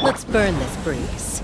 Let's burn this breeze.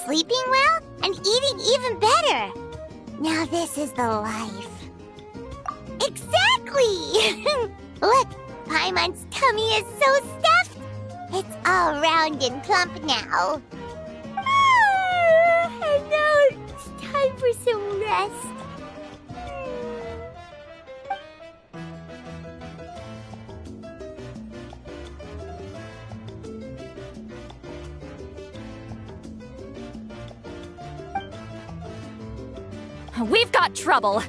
Sleeping well and eating even better. Now this is the life. Exactly! Look, Paimon's tummy is so stuffed. It's all round and plump now. And now it's time for some rest. We've got trouble!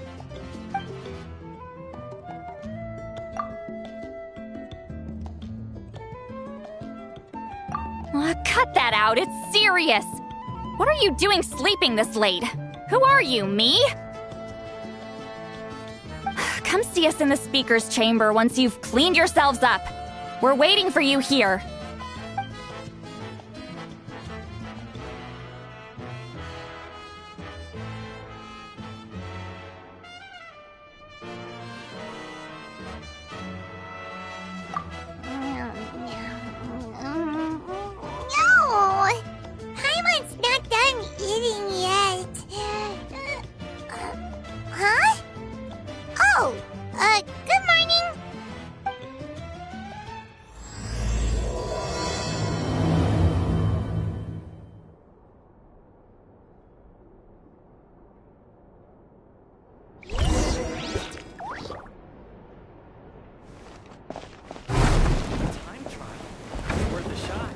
Cut that out, it's serious! What are you doing sleeping this late? Who are you, me? Come see us in the speaker's chamber once you've cleaned yourselves up. We're waiting for you here. Good morning. Time trial. It's worth a shot.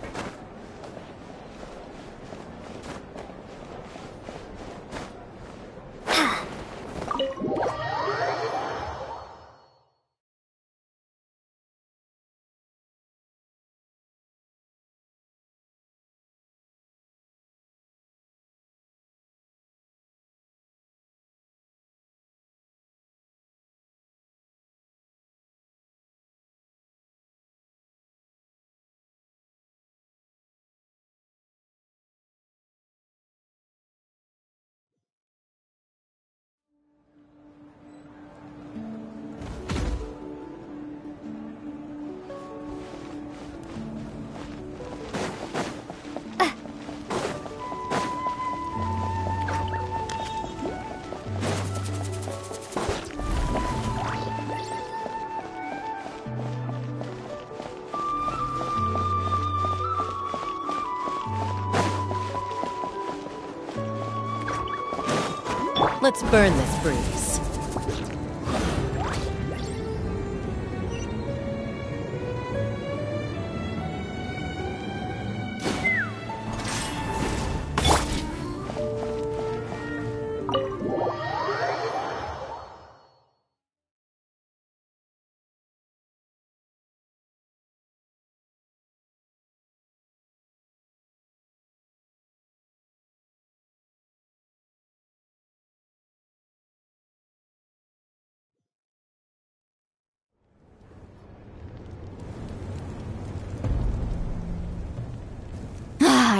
Let's burn this breeze.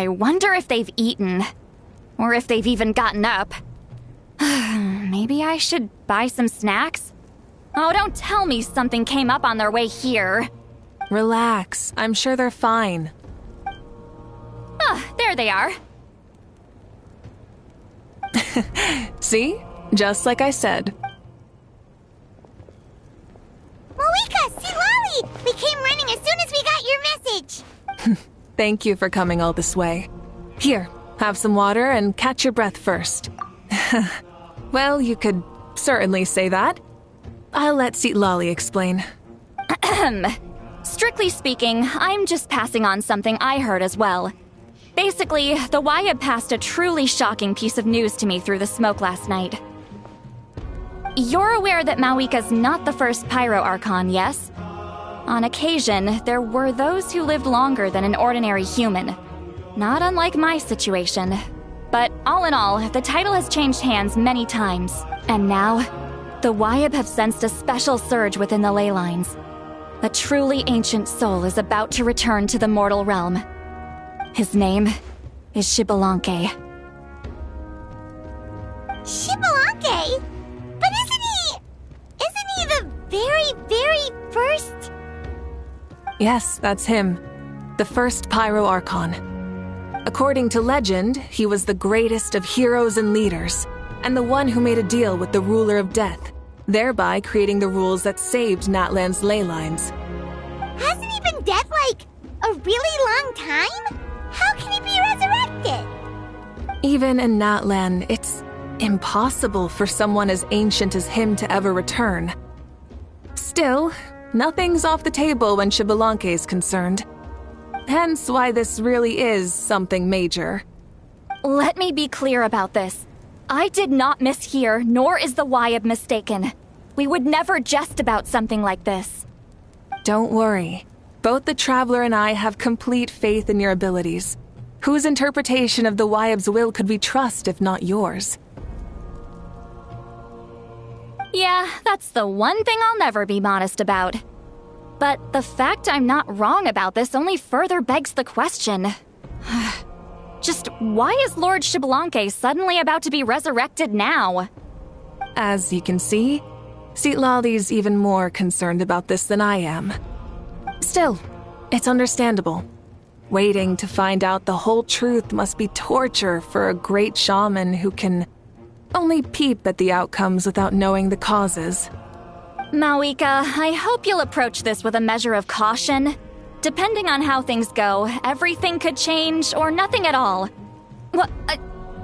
I wonder if they've eaten. Or if they've even gotten up. Maybe I should buy some snacks? Oh, don't tell me something came up on their way here. Relax. I'm sure they're fine. Ah, there they are. See? Just like I said. Mavuika, see Lolly! We came running as soon as we got your message. Thank you for coming all this way. Here, have some water and catch your breath first. Well, you could certainly say that. I'll let Lolly explain. Strictly speaking, I'm just passing on something I heard as well. Basically, the Wyatt passed a truly shocking piece of news to me through the smoke last night. You're aware that Mavuika's not the first Pyro Archon, yes? On occasion, there were those who lived longer than an ordinary human. Not unlike my situation. But all in all, the title has changed hands many times. And now, the Wyatt have sensed a special surge within the ley lines. A truly ancient soul is about to return to the mortal realm. His name is Xbalanque. Xbalanque? But isn't he the very, very first? Yes, that's him. The first Pyro Archon. According to legend, he was the greatest of heroes and leaders, and the one who made a deal with the ruler of death, thereby creating the rules that saved Natlan's ley lines. Hasn't he been dead like a really long time? How can he be resurrected? Even in Natlan, it's impossible for someone as ancient as him to ever return. Still, nothing's off the table when Xbalanque is concerned. Hence why this really is something major. Let me be clear about this. I did not mishear, nor is the Wyatt mistaken. We would never jest about something like this. Don't worry. Both the Traveler and I have complete faith in your abilities. Whose interpretation of the Wyatt's will could we trust if not yours? Yeah, that's the one thing I'll never be modest about. But the fact I'm not wrong about this only further begs the question. Just why is Lord Xbalanque suddenly about to be resurrected now? As you can see, Lolly's even more concerned about this than I am. Still, it's understandable. Waiting to find out the whole truth must be torture for a great shaman who can only peep at the outcomes without knowing the causes. Mavuika, I hope you'll approach this with a measure of caution. Depending on how things go, everything could change or nothing at all. Well,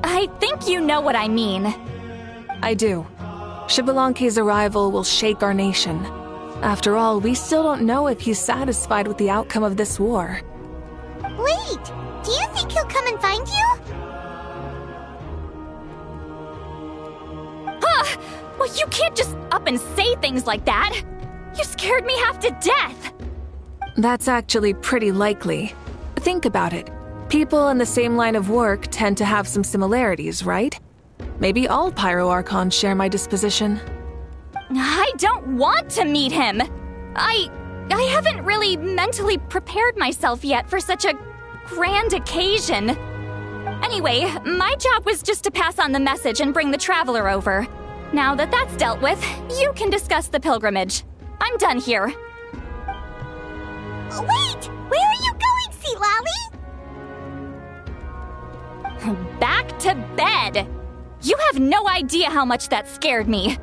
I think you know what I mean. I do. Xbalanque's arrival will shake our nation. After all, we still don't know if he's satisfied with the outcome of this war. Wait, do you think he'll come and find you? Huh! Well, you can't just up and say things like that! You scared me half to death! That's actually pretty likely. Think about it. People in the same line of work tend to have some similarities, right? Maybe all Pyro Archons share my disposition. I don't want to meet him! I haven't really mentally prepared myself yet for such a grand occasion. Anyway, my job was just to pass on the message and bring the Traveler over. Now that that's dealt with, you can discuss the pilgrimage. I'm done here. Wait! Where are you going, Sea Lolly? Back to bed! You have no idea how much that scared me.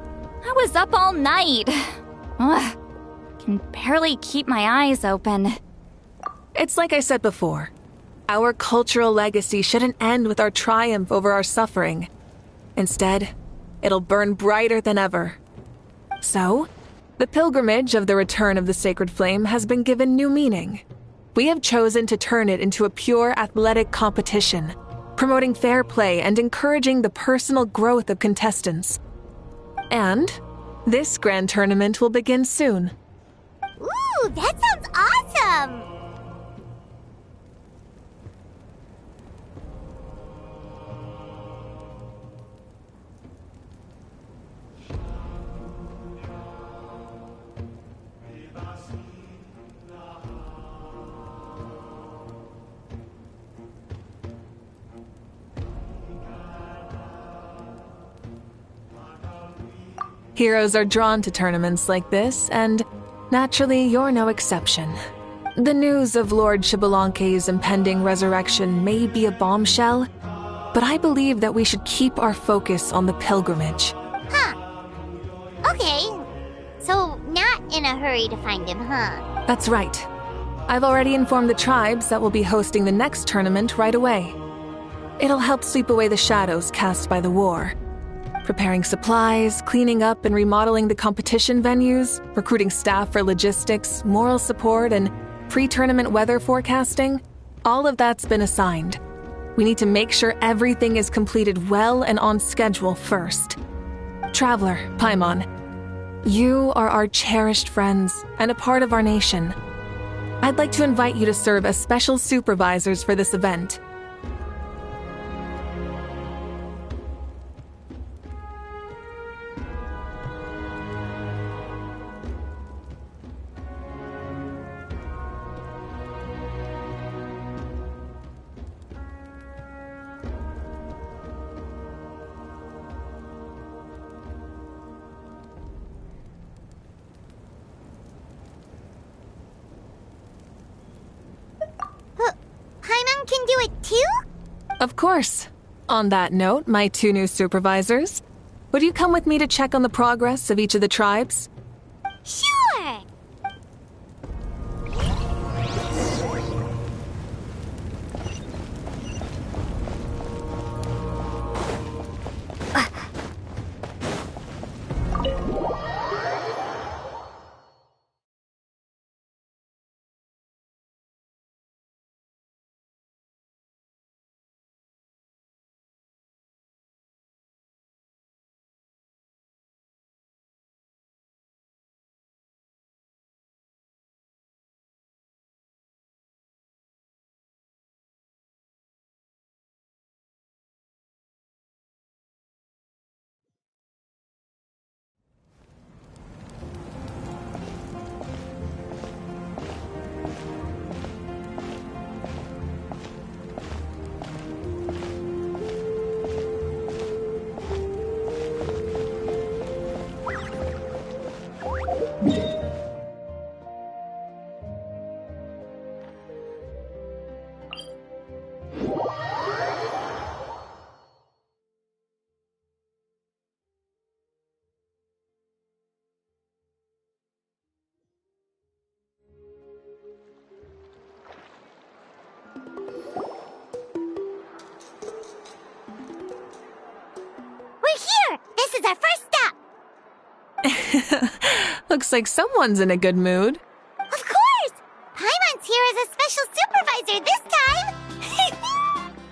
I was up all night. Ugh, can barely keep my eyes open. It's like I said before. Our cultural legacy shouldn't end with our triumph over our suffering. Instead, it'll burn brighter than ever. So, the pilgrimage of the return of the sacred flame has been given new meaning. We have chosen to turn it into a pure athletic competition, promoting fair play and encouraging the personal growth of contestants. And this grand tournament will begin soon. Ooh, that sounds awesome! Heroes are drawn to tournaments like this, and naturally, you're no exception. The news of Lord Xbalanque's impending resurrection may be a bombshell, but I believe that we should keep our focus on the pilgrimage. Huh. Okay. So, not in a hurry to find him, huh? That's right. I've already informed the tribes that we'll be hosting the next tournament right away. It'll help sweep away the shadows cast by the war. Preparing supplies, cleaning up and remodeling the competition venues, recruiting staff for logistics, moral support, and pre-tournament weather forecasting, all of that's been assigned. We need to make sure everything is completed well and on schedule first. Traveler, Paimon, you are our cherished friends and a part of our nation. I'd like to invite you to serve as special supervisors for this event. Paimon can do it too? Of course. On that note, my two new supervisors, would you come with me to check on the progress of each of the tribes? Sure! We're here! This is our first stop! Looks like someone's in a good mood. Of course! Paimon's here as a special supervisor this time!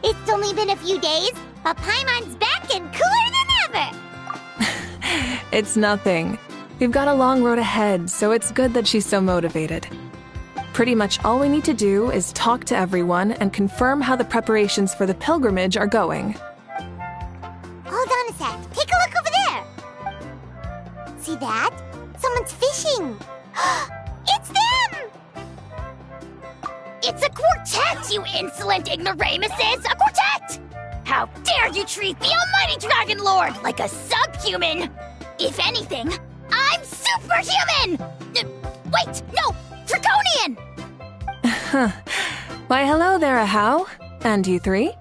It's only been a few days, but Paimon's back and cooler than ever! It's nothing. We've got a long road ahead, so it's good that she's so motivated. Pretty much all we need to do is talk to everyone and confirm how the preparations for the pilgrimage are going. Hold on a sec. Take a look over there. See that? Someone's fishing. It's them! It's a quartet, you insolent ignoramuses! A quartet! How dare you treat the almighty Dragon Lord like a subhuman! If anything, I'm superhuman! Wait, no! Draconian! Why, hello there, Ahau. And you three?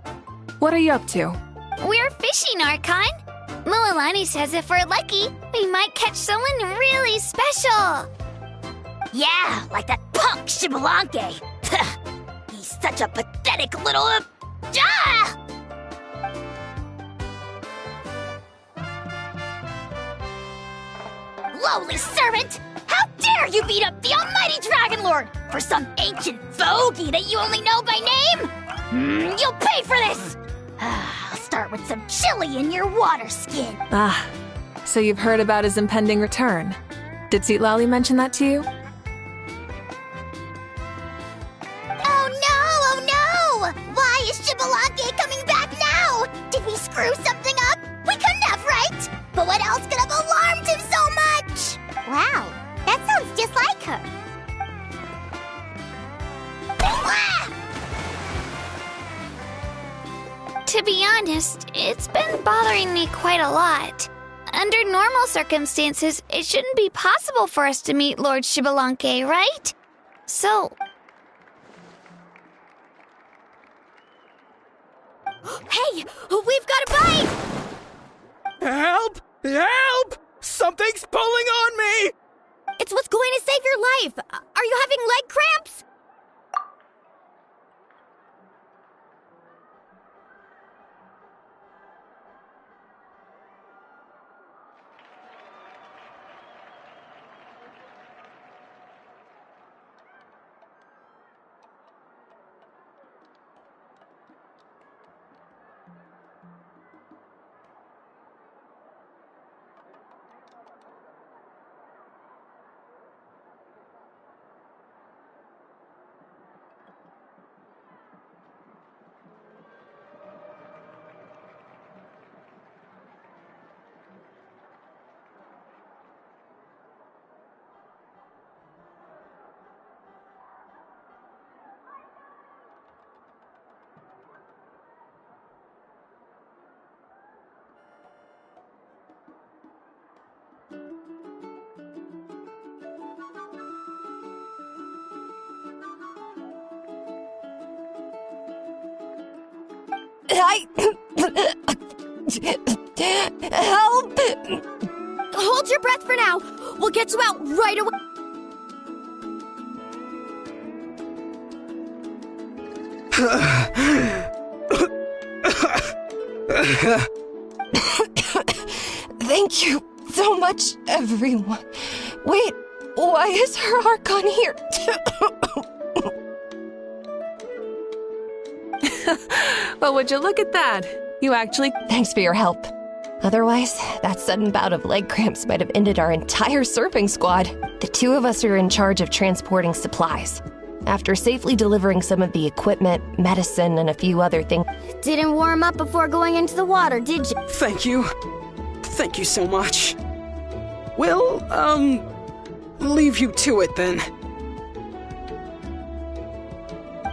What are you up to? We're fishing, Archon. Mualani says if we're lucky, we might catch someone really special. Yeah, like that punk Xbalanque. He's such a pathetic little... Lowly servant! How dare you beat up the almighty Dragon Lord for some ancient fogey that you only know by name? You'll pay for this! I'll start with some chili in your water skin. Ah, so you've heard about his impending return. Did Lali mention that to you? Oh no! Why is Xbalanque coming back now? Did we screw something up? We couldn't have, right? But what else could have alarmed him so much? Wow, that sounds just like her. To be honest, it's been bothering me quite a lot. Under normal circumstances, it shouldn't be possible for us to meet Lord Xbalanque, right? So... Hey! We've got a bite! Help! Help! Something's pulling on me! It's what's going to save your life! Are you having leg cramps? Help! Hold your breath for now. We'll get you out right away. Thank you so much, everyone. Wait, why is her Archon here? Well, would you look at that? You actually... Thanks for your help. Otherwise, that sudden bout of leg cramps might have ended our entire surfing squad. The two of us are in charge of transporting supplies. After safely delivering some of the equipment, medicine, and a few other things... Didn't warm up before going into the water, did you? Thank you. Thank you so much. We'll, leave you to it then.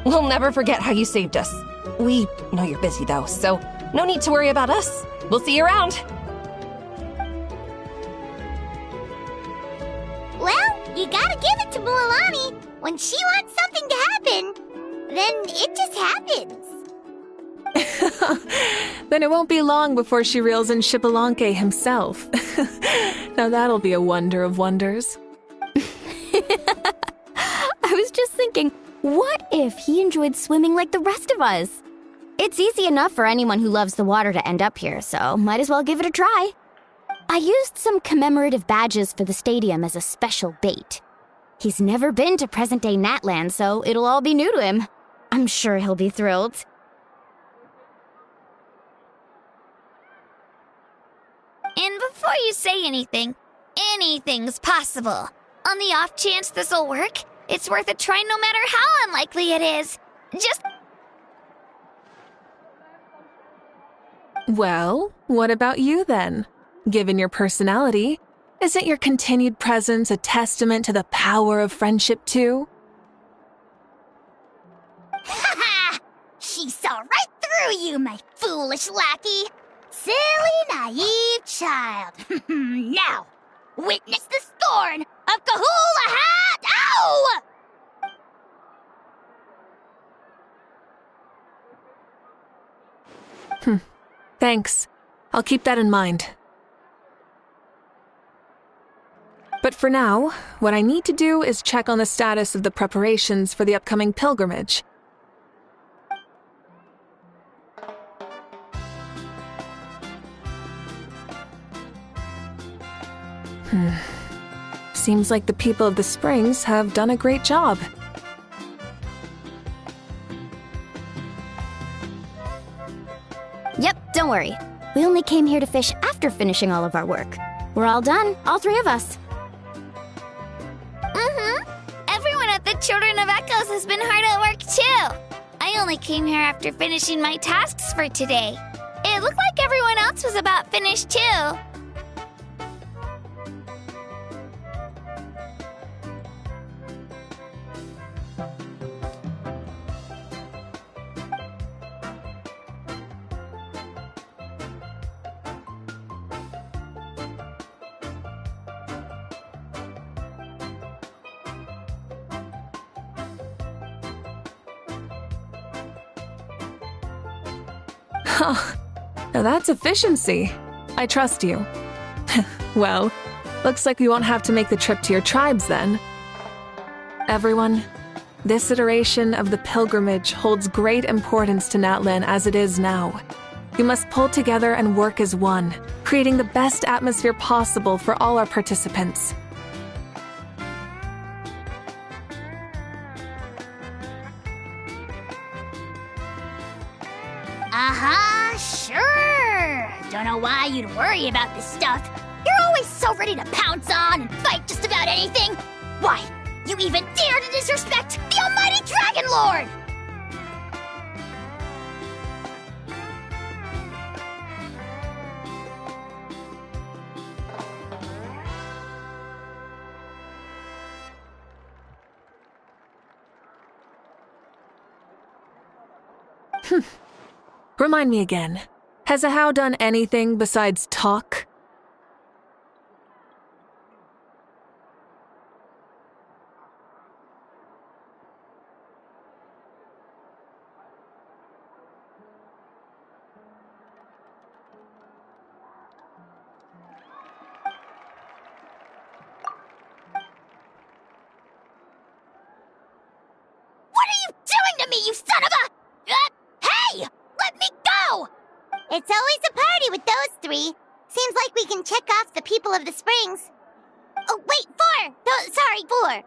We'll never forget how you saved us. We know you're busy though, so no need to worry about us. We'll see you around. Well, you gotta give it to Mualani. When she wants something to happen, then it just happens. Then it won't be long before she reels in Xbalanque himself. Now that'll be a wonder of wonders. I was just thinking, what if he enjoyed swimming like the rest of us? It's easy enough for anyone who loves the water to end up here, so might as well give it a try. I used some commemorative badges for the stadium as a special bait. He's never been to present-day Natland, so it'll all be new to him. I'm sure he'll be thrilled. And before you say anything, anything's possible. On the off chance this'll work, it's worth a try no matter how unlikely it is. Just... Well, what about you then? Given your personality, isn't your continued presence a testament to the power of friendship too? Ha ha! She saw right through you, my foolish lackey. Silly, naive child. Now, witness the scorn of Kahula Hat! Ow! Thanks. I'll keep that in mind. But for now, what I need to do is check on the status of the preparations for the upcoming pilgrimage. Seems like the people of the Springs have done a great job. Yep, don't worry. We only came here to fish after finishing all of our work. We're all done, all three of us. Everyone at the Children of Echoes has been hard at work too. I only came here after finishing my tasks for today. It looked like everyone else was about finished too. Huh. Now that's efficiency. I trust you. Well, looks like we won't have to make the trip to your tribes then. Everyone, this iteration of the pilgrimage holds great importance to Natlan as it is now. We must pull together and work as one, creating the best atmosphere possible for all our participants. Sure. Don't know why you'd worry about this stuff. You're always so ready to pounce on and fight just about anything. Why, you even dare to disrespect the almighty Dragon Lord! Remind me again. Has Ahau done anything besides talk? What are you doing to me, you son of a... hey! Let me go! It's always a party with those three. Seems like we can check off the people of the springs. Oh, wait, 4! No, sorry, 4.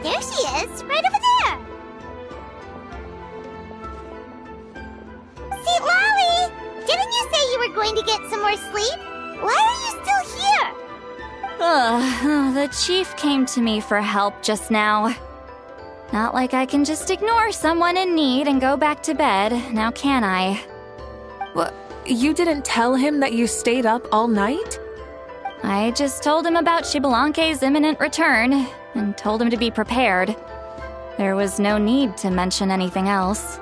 There she is, right over there! See, Lolly! Didn't you say you were going to get some more sleep? Why are you still here? The chief came to me for help just now. Not like I can just ignore someone in need and go back to bed, now can I? What? You didn't tell him that you stayed up all night? I just told him about Xbalanque's imminent return, and told him to be prepared. There was no need to mention anything else.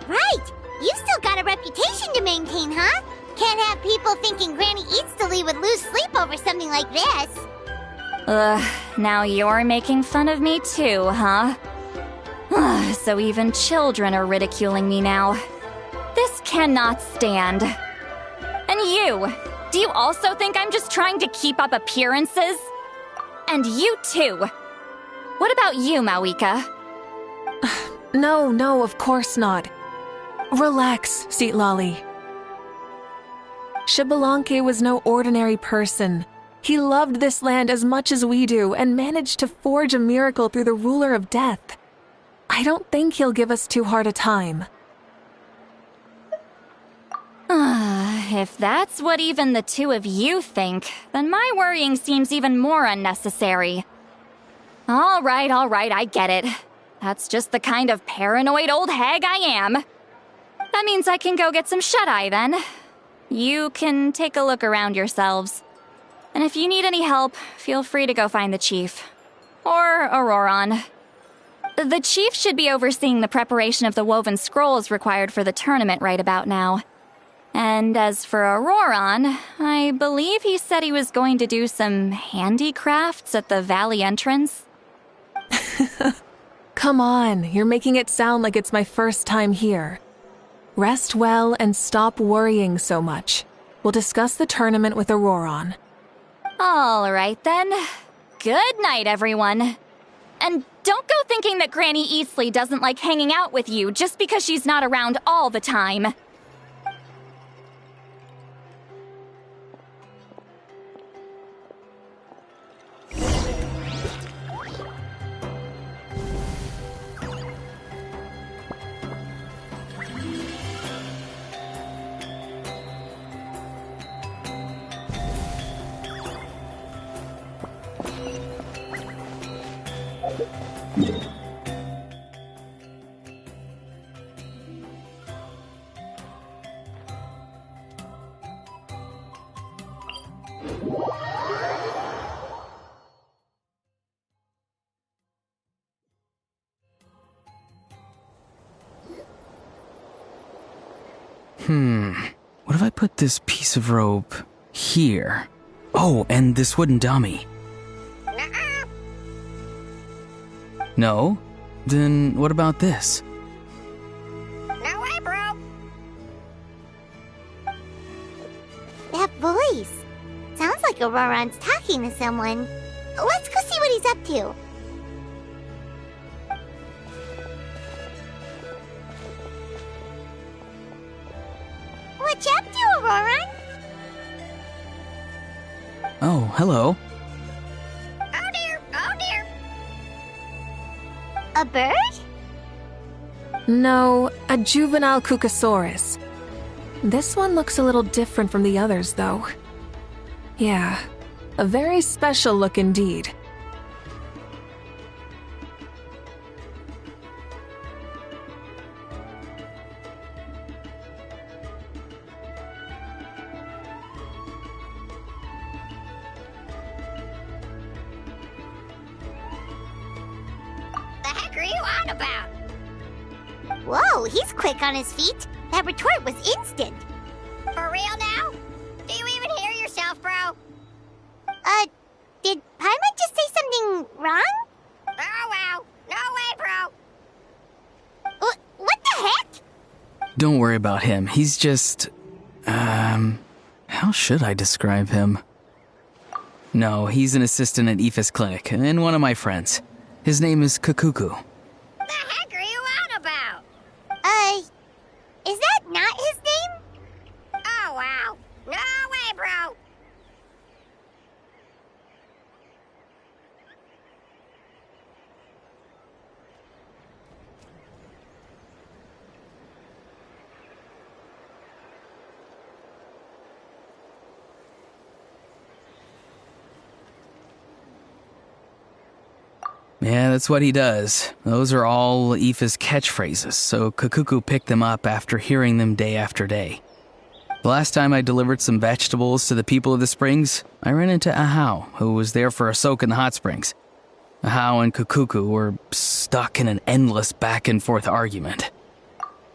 Right! You've still got a reputation to maintain, huh? Can't have people thinking Granny Eatstily would lose sleep over something like this. Now you're making fun of me too, huh? So even children are ridiculing me now. This cannot stand. And you! Do you also think I'm just trying to keep up appearances? And you too! What about you, Mavuika? No, of course not. Relax, Lolly. Xbalanque was no ordinary person. He loved this land as much as we do and managed to forge a miracle through the ruler of death. I don't think he'll give us too hard a time. If that's what even the two of you think, then my worrying seems even more unnecessary. All right, I get it. That's just the kind of paranoid old hag I am. That means I can go get some shut-eye then. You can take a look around yourselves. And if you need any help, feel free to go find the chief. Or Auroron. The chief should be overseeing the preparation of the woven scrolls required for the tournament right about now. And as for Auroron, I believe he said he was going to do some handicrafts at the valley entrance. Come on, you're making it sound like it's my first time here. Rest well and stop worrying so much. We'll discuss the tournament with Auroron. All right then. Good night, everyone. And don't go thinking that Granny Eastley doesn't like hanging out with you just because she's not around all the time. What if I put this piece of rope here? Oh, and this wooden dummy. No? Then what about this? No way, bro. That voice. Sounds like Auroran's talking to someone. Let's go see what he's up to. What you up to, Auroran? Oh, hello. Oh dear, oh dear. A bird? No, a juvenile Cucasaurus. This one looks a little different from the others, though. Yeah, a very special look indeed. Whoa, he's quick on his feet. That retort was instant. For real now? Do you even hear yourself, bro? Did Paimon just say something wrong? Oh, wow. No way, bro. What the heck? Don't worry about him. He's just... how should I describe him? No, he's an assistant at Aoife's clinic, and one of my friends. His name is Kakuku. The heck are you on about? Is that not his name? Oh, wow. No way, bro. Yeah, that's what he does. Those are all Aoife's catchphrases, so Kakuku picked them up after hearing them day after day. The last time I delivered some vegetables to the people of the springs, I ran into Ahau, who was there for a soak in the hot springs. Ahau and Kakuku were stuck in an endless back-and-forth argument.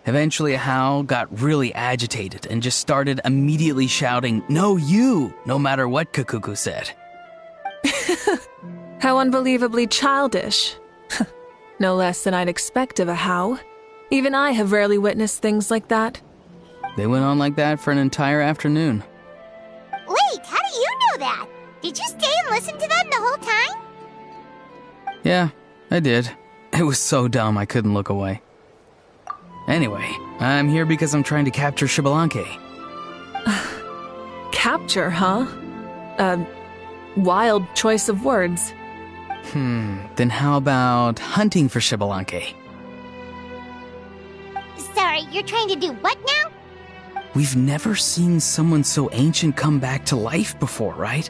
Eventually, Ahau got really agitated and just started immediately shouting, "No, you!" no matter what Kakuku said. How unbelievably childish. No less than I'd expect of Ahau. Even I have rarely witnessed things like that. They went on like that for an entire afternoon. Wait, how do you know that? Did you stay and listen to them the whole time? Yeah, I did. It was so dumb I couldn't look away. Anyway, I'm here because I'm trying to capture Xbalanque. Capture, huh? Wild choice of words. Then how about hunting for Xbalanque? Sorry, you're trying to do what now? We've never seen someone so ancient come back to life before, right?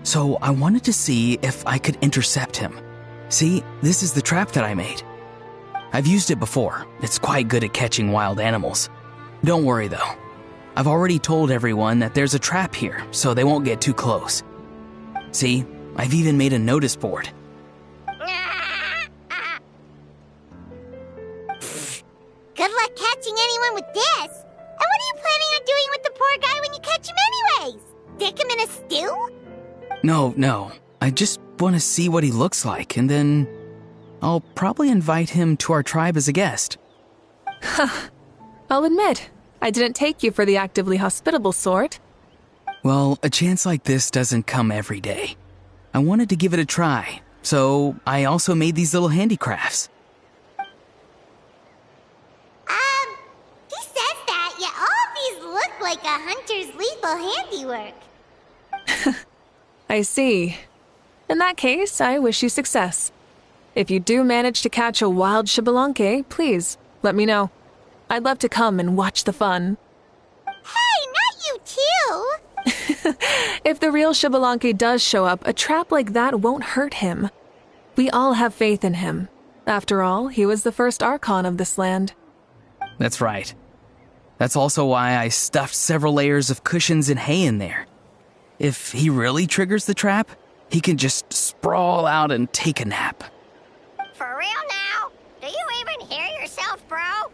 So I wanted to see if I could intercept him. See, this is the trap that I made. I've used it before. It's quite good at catching wild animals. Don't worry though. I've already told everyone that there's a trap here, so they won't get too close. See, I've even made a notice board. Good luck catching anyone with this. And what are you planning on doing with the poor guy when you catch him anyways? Stick him in a stew? No. I just want to see what he looks like, and then I'll probably invite him to our tribe as a guest. I'll admit, I didn't take you for the actively hospitable sort. Well, a chance like this doesn't come every day. I wanted to give it a try, so I also made these little handicrafts. He says that, yet all of these look like a hunter's lethal handiwork. I see. In that case, I wish you success. If you do manage to catch a wild Xbalanque, please, let me know. I'd love to come and watch the fun. Hey, not you too! If the real Xbalanque does show up, a trap like that won't hurt him. We all have faith in him. After all, he was the first Archon of this land. That's right. That's also why I stuffed several layers of cushions and hay in there. If he really triggers the trap, he can just sprawl out and take a nap. For real now? Do you even hear yourself, bro?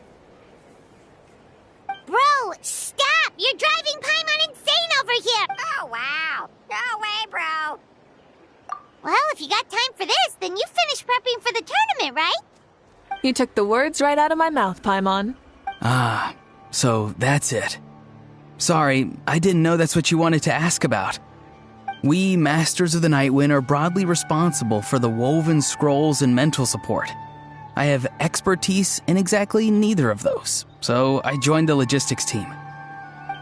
Bro, stop! You're driving Paimon insane over here! Oh, wow. No way, bro. Well, if you got time for this, then you finished prepping for the tournament, right? You took the words right out of my mouth, Paimon. Ah, so that's it. Sorry, I didn't know that's what you wanted to ask about. We, Masters of the Nightwind, are broadly responsible for the woven scrolls and mental support. I have expertise in exactly neither of those, so I joined the logistics team.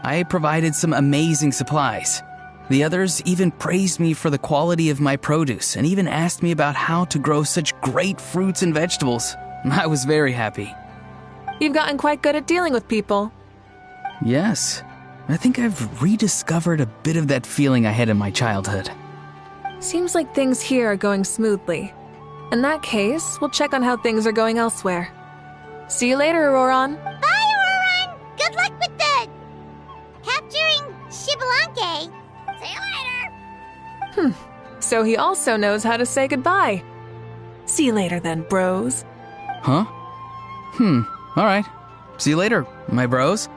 I provided some amazing supplies. The others even praised me for the quality of my produce and even asked me about how to grow such great fruits and vegetables. I was very happy. You've gotten quite good at dealing with people. Yes, I think I've rediscovered a bit of that feeling I had in my childhood. Seems like things here are going smoothly. In that case, we'll check on how things are going elsewhere. See you later, Auroron. Bye, Auroron! Good luck with the... capturing Xbalanque. See you later! So he also knows how to say goodbye. See you later then, bros. Huh? Alright. See you later, my bros.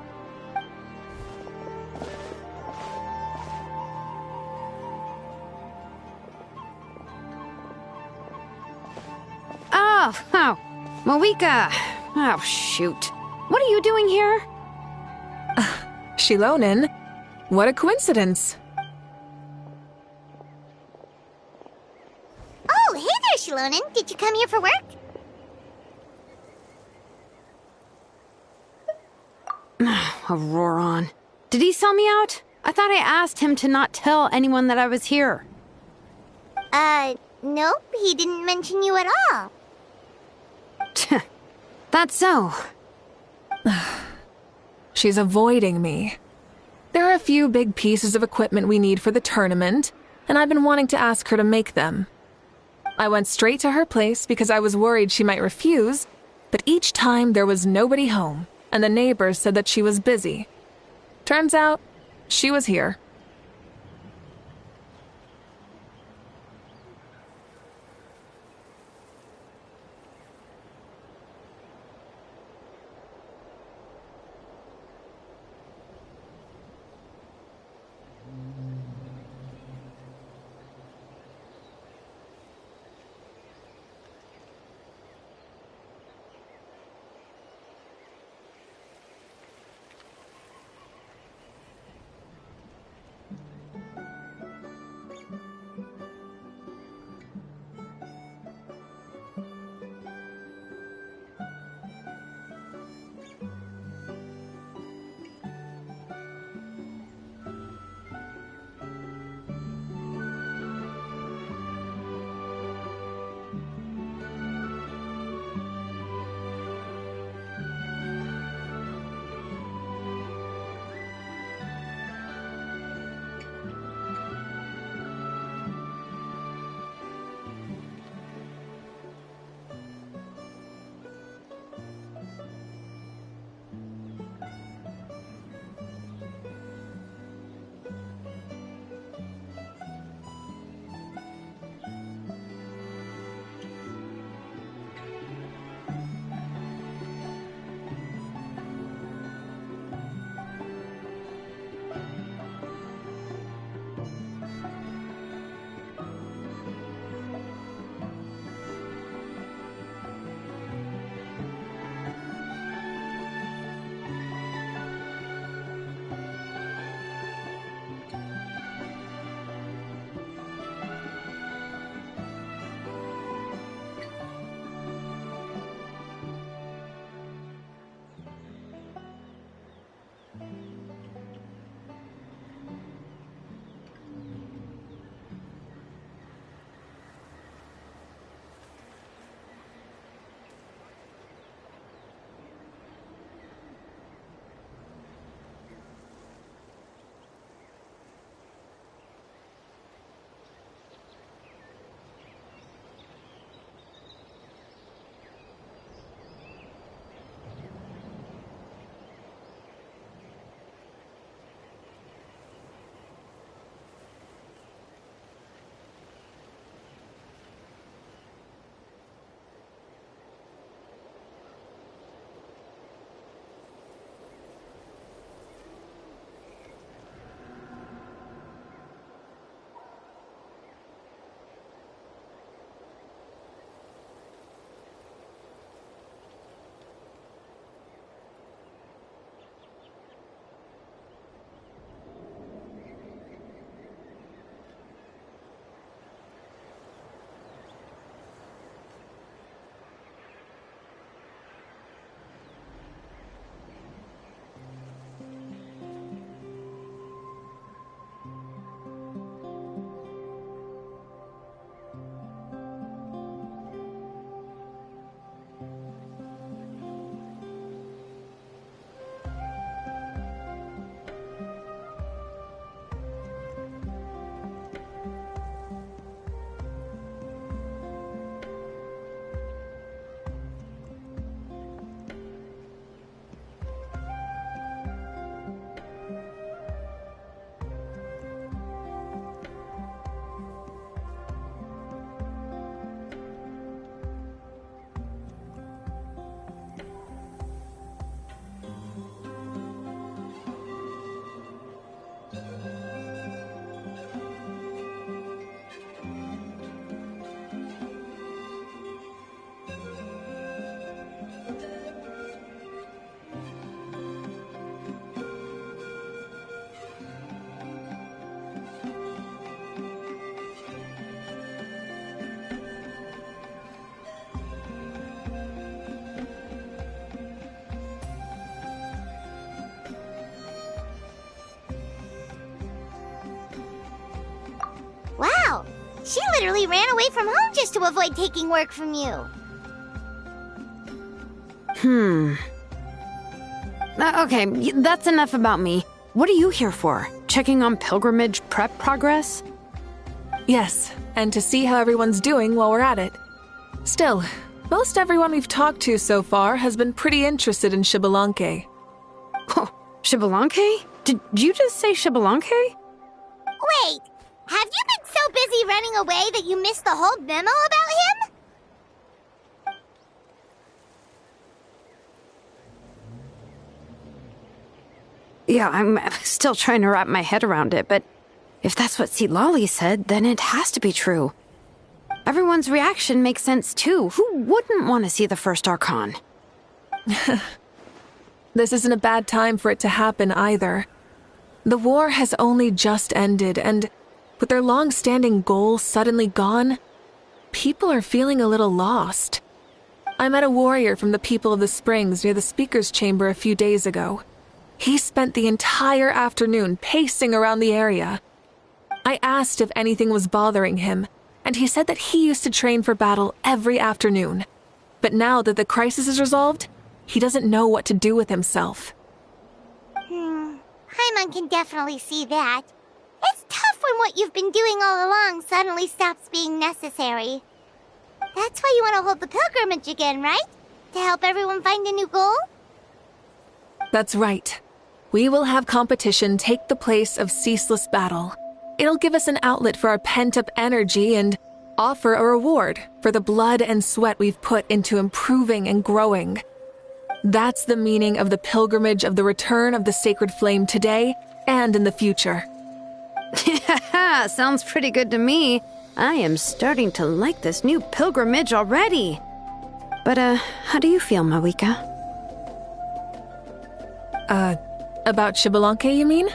Oh, Mavuika. Oh, shoot. What are you doing here? Shilonin? What a coincidence. Oh, hey there, Shilonin. Did you come here for work? Auroron. Did he sell me out? I thought I asked him to not tell anyone that I was here. Nope, he didn't mention you at all. That's so. She's avoiding me. There are a few big pieces of equipment we need for the tournament, and I've been wanting to ask her to make them. I went straight to her place because I was worried she might refuse, but each time there was nobody home, and the neighbors said that she was busy. Turns out, she was here. She literally ran away from home just to avoid taking work from you. Okay, that's enough about me. What are you here for? Checking on pilgrimage prep progress? Yes, and to see how everyone's doing while we're at it. Still, most everyone we've talked to so far has been pretty interested in Xbalanque. Oh, Xbalanque? Did you just say Xbalanque? Wait, have you been so busy running away that you missed the whole memo about him? Yeah, I'm still trying to wrap my head around it, but if that's what Lolly said, then it has to be true. Everyone's reaction makes sense too. Who wouldn't want to see the first Archon? This isn't a bad time for it to happen either. The war has only just ended, and with their long-standing goal suddenly gone, people are feeling a little lost. I met a warrior from the People of the Springs near the Speaker's Chamber a few days ago. He spent the entire afternoon pacing around the area. I asked if anything was bothering him, and he said that he used to train for battle every afternoon. But now that the crisis is resolved, he doesn't know what to do with himself. Paimon can definitely see that. It's tough when what you've been doing all along suddenly stops being necessary. That's why you want to hold the pilgrimage again, right? To help everyone find a new goal? That's right. We will have competition take the place of ceaseless battle. It'll give us an outlet for our pent-up energy and offer a reward for the blood and sweat we've put into improving and growing. That's the meaning of the pilgrimage of the return of the sacred flame today and in the future. Sounds pretty good to me. I am starting to like this new pilgrimage already. But, how do you feel, Mavuika? About Xbalanque, you mean?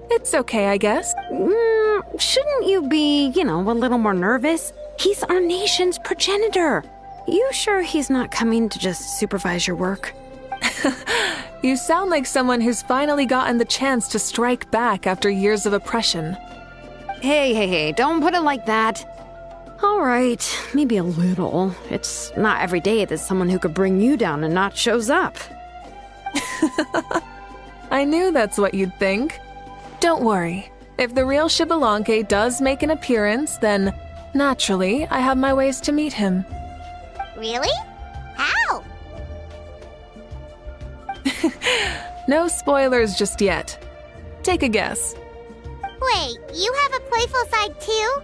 It's okay, I guess. Shouldn't you be, a little more nervous? He's our nation's progenitor. You sure he's not coming to just supervise your work? You sound like someone who's finally gotten the chance to strike back after years of oppression. Hey, don't put it like that. All right, maybe a little. It's not every day that someone who could bring you down a notch shows up. I knew that's what you'd think. Don't worry. If the real Xbalanque does make an appearance, then naturally I have my ways to meet him. Really? How? No spoilers just yet. Take a guess. Wait, you have a playful side too?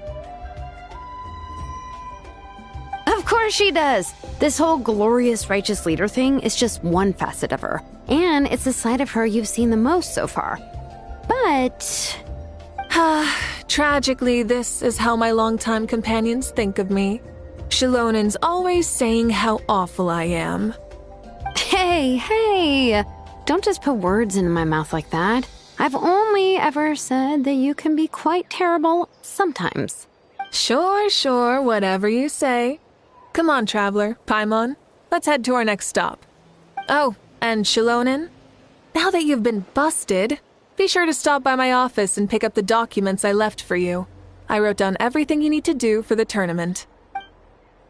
Of course she does. This whole glorious righteous leader thing is just one facet of her. And it's the side of her you've seen the most so far. But... Tragically, this is how my longtime companions think of me. Shilonin's always saying how awful I am. Hey! Don't just put words into my mouth like that. I've only ever said that you can be quite terrible sometimes. Sure, whatever you say. Come on, traveler, Paimon. Let's head to our next stop. Oh, and Shilonin, now that you've been busted, be sure to stop by my office and pick up the documents I left for you. I wrote down everything you need to do for the tournament.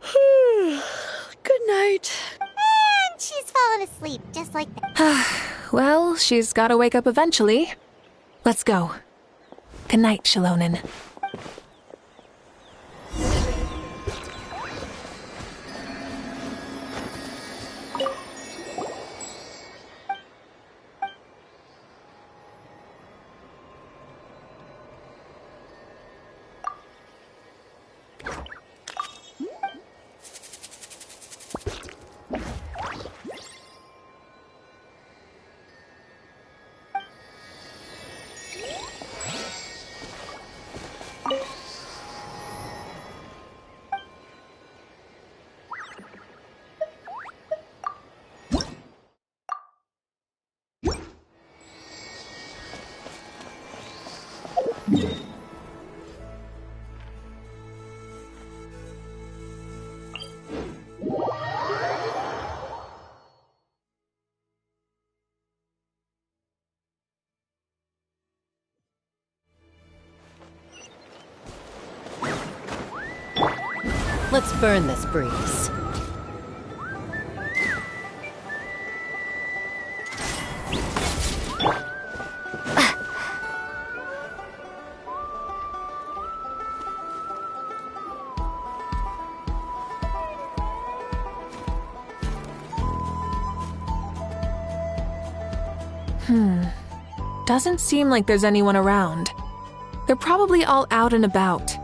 Good night. And she's fallen asleep, just like that. Well, she's gotta wake up eventually. Let's go. Good night, Shilonin. Let's burn this breeze. Doesn't seem like there's anyone around. They're probably all out and about.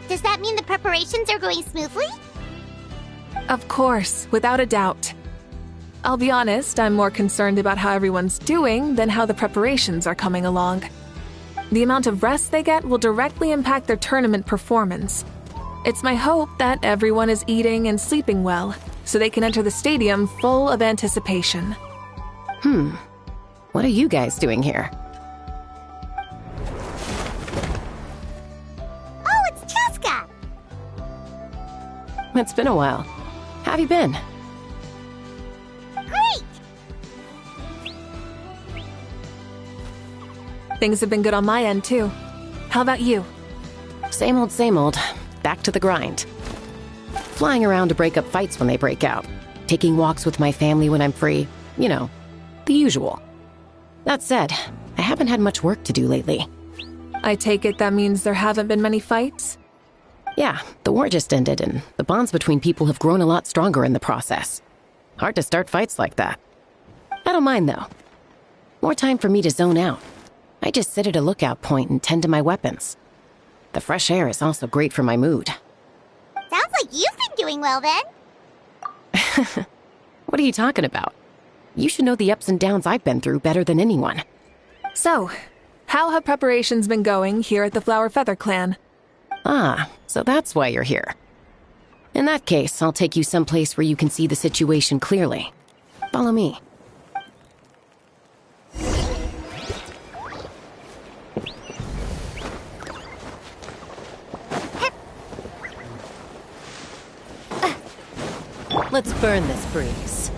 Does that mean the preparations are going smoothly? Of course, without a doubt. I'll be honest, I'm more concerned about how everyone's doing than how the preparations are coming along. The amount of rest they get will directly impact their tournament performance. It's my hope that everyone is eating and sleeping well, so they can enter the stadium full of anticipation. What are you guys doing here? Oh, it's Cheska! It's been a while. How have you been? Great! Things have been good on my end, too. How about you? Same old, same old. Back to the grind. Flying around to break up fights when they break out. Taking walks with my family when I'm free. You know, the usual. That said, I haven't had much work to do lately. I take it that means there haven't been many fights? Yeah, the war just ended, and the bonds between people have grown a lot stronger in the process. Hard to start fights like that. I don't mind, though. More time for me to zone out. I just sit at a lookout point and tend to my weapons. The fresh air is also great for my mood. Sounds like you've been doing well then. What are you talking about? You should know the ups and downs I've been through better than anyone. So, how have preparations been going here at the Flower Feather Clan? Ah, so that's why you're here. In that case, I'll take you someplace where you can see the situation clearly. Follow me. Let's burn this breeze.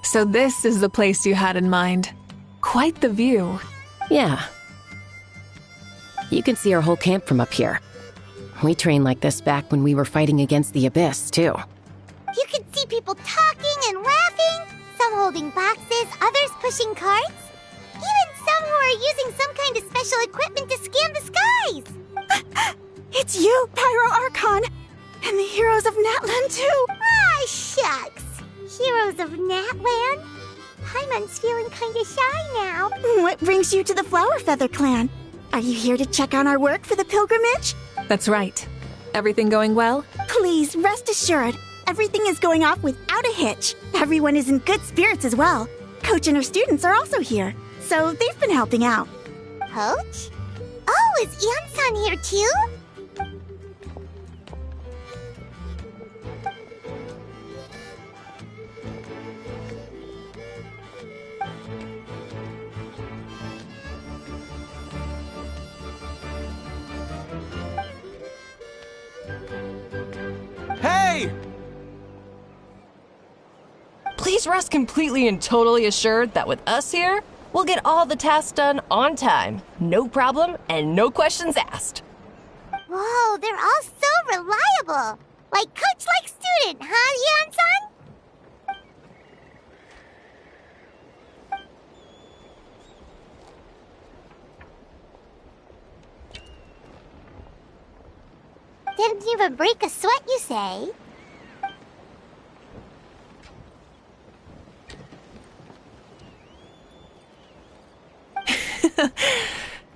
So this is the place you had in mind. Quite the view. Yeah. You can see our whole camp from up here. We trained like this back when we were fighting against the Abyss, too. You can see people talking and laughing, some holding boxes, others pushing carts. Even some who are using some kind of special equipment to scan the skies. It's you, Pyro Archon! And the heroes of Natlan, too! Ah, shucks. Heroes of Natlan? Paimon's feeling kinda shy now. What brings you to the Flower Feather Clan? Are you here to check on our work for the pilgrimage? That's right. Everything going well? Please, rest assured, everything is going off without a hitch. Everyone is in good spirits as well. Coach and her students are also here, so they've been helping out. Coach? Oh, is Ian-san here too? Hey! Please rest completely and totally assured that with us here, we'll get all the tasks done on time. No problem and no questions asked. Whoa, they're all so reliable. Like coach, like student, huh, Ian-san? Didn't even break a sweat, you say?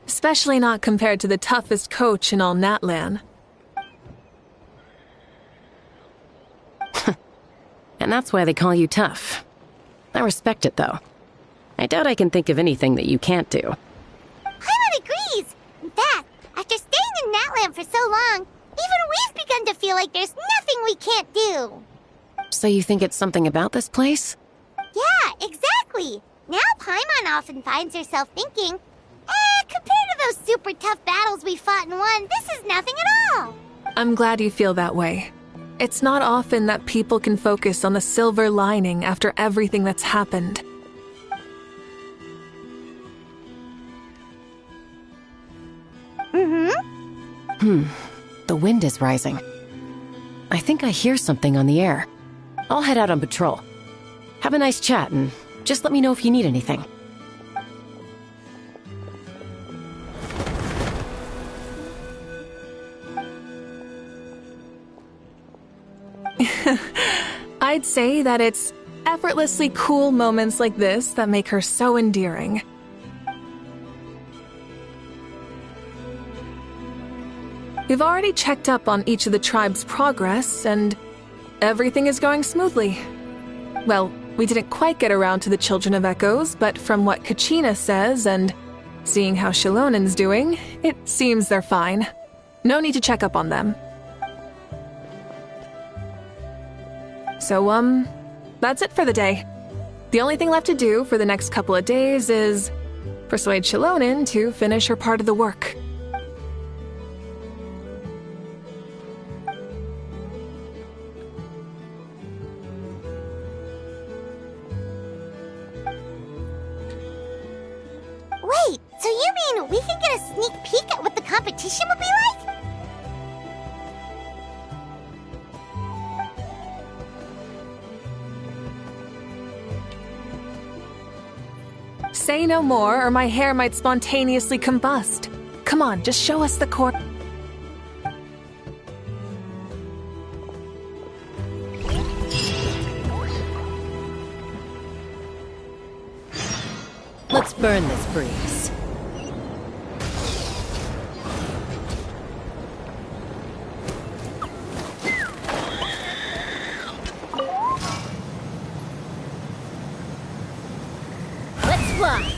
Especially not compared to the toughest coach in all Natlan. And that's why they call you tough. I respect it, though. I doubt I can think of anything that you can't do. Paimon agrees! In fact, after staying in Natland for so long, even we've begun to feel like there's nothing we can't do. So you think it's something about this place? Yeah, exactly! Now Paimon often finds herself thinking, compared to those super tough battles we fought and won, this is nothing at all! I'm glad you feel that way. It's not often that people can focus on the silver lining after everything that's happened. The wind is rising. I think I hear something on the air. I'll head out on patrol. Have a nice chat and just let me know if you need anything. I'd say that it's effortlessly cool moments like this that make her so endearing. We've already checked up on each of the tribe's progress, and everything is going smoothly. Well, we didn't quite get around to the Children of Echoes, but from what Kachina says and seeing how Shilonen's doing, it seems they're fine. No need to check up on them. So, that's it for the day. The only thing left to do for the next couple of days is persuade Shilonen to finish her part of the work. Wait, so you mean we can get a sneak peek at what the competition will be like? Say no more, or my hair might spontaneously combust. Come on, just show us the court. Let's burn this breeze. Let's fly!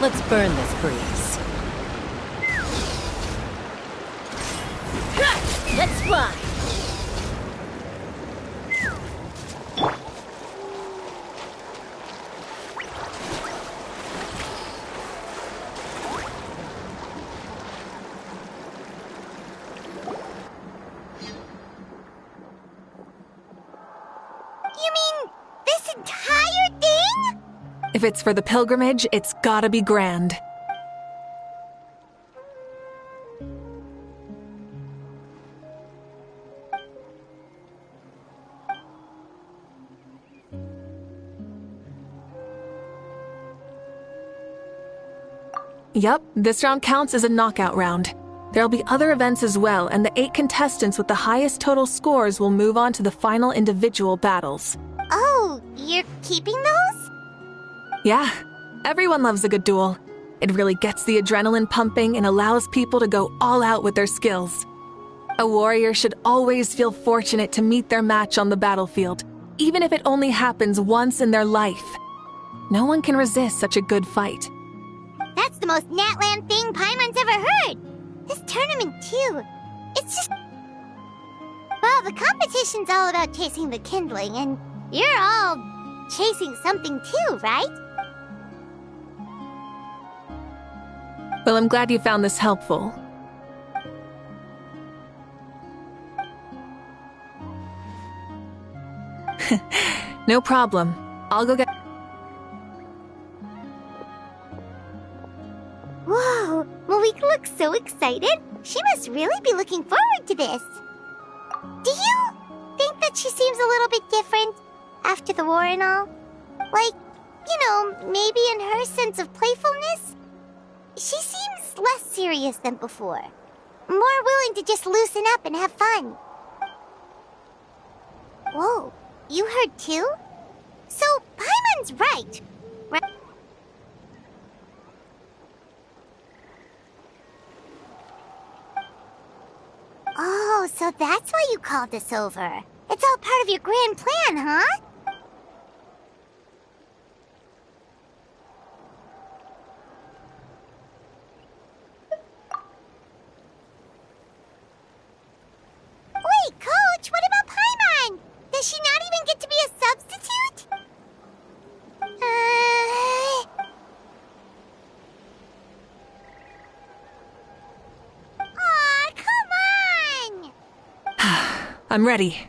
Let's burn this breeze. Let's fly! You mean this entire thing? If it's for the pilgrimage, it's gotta be grand. Yup, this round counts as a knockout round. There'll be other events as well, and the 8 contestants with the highest total scores will move on to the final individual battles. Oh, you're keeping those? Yeah, everyone loves a good duel. It really gets the adrenaline pumping and allows people to go all out with their skills. A warrior should always feel fortunate to meet their match on the battlefield, even if it only happens once in their life. No one can resist such a good fight. That's the most Natland thing Paimon's ever heard. This tournament, too. It's just... Well, the competition's all about chasing the kindling, and you're all chasing something too, right? Well, I'm glad you found this helpful. No problem. I'll go get... Whoa, Mavuika looks so excited. She must really be looking forward to this. Do you think that she seems a little bit different after the war and all? Like, you know, maybe in her sense of playfulness? She seems less serious than before. More willing to just loosen up and have fun. Whoa, you heard too? So, Paimon's right. Oh, so that's why you called us over. It's all part of your grand plan, huh? Wait, Coach, what about Paimon? Does she not even get to be a substitute? Aw, come on! I'm ready.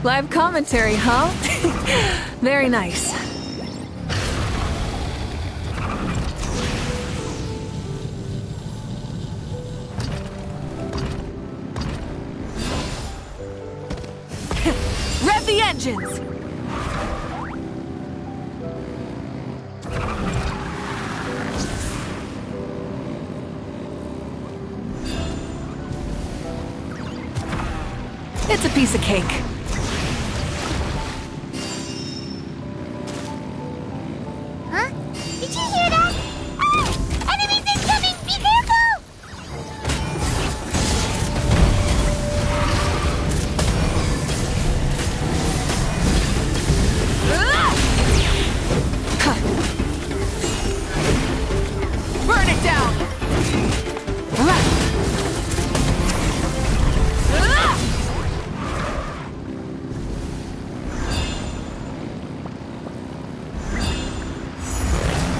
Live commentary, huh? Very nice. Rev the engines! It's a piece of cake. Huh? Did you hear that? Ah! Enemies incoming! Be careful! Burn it down!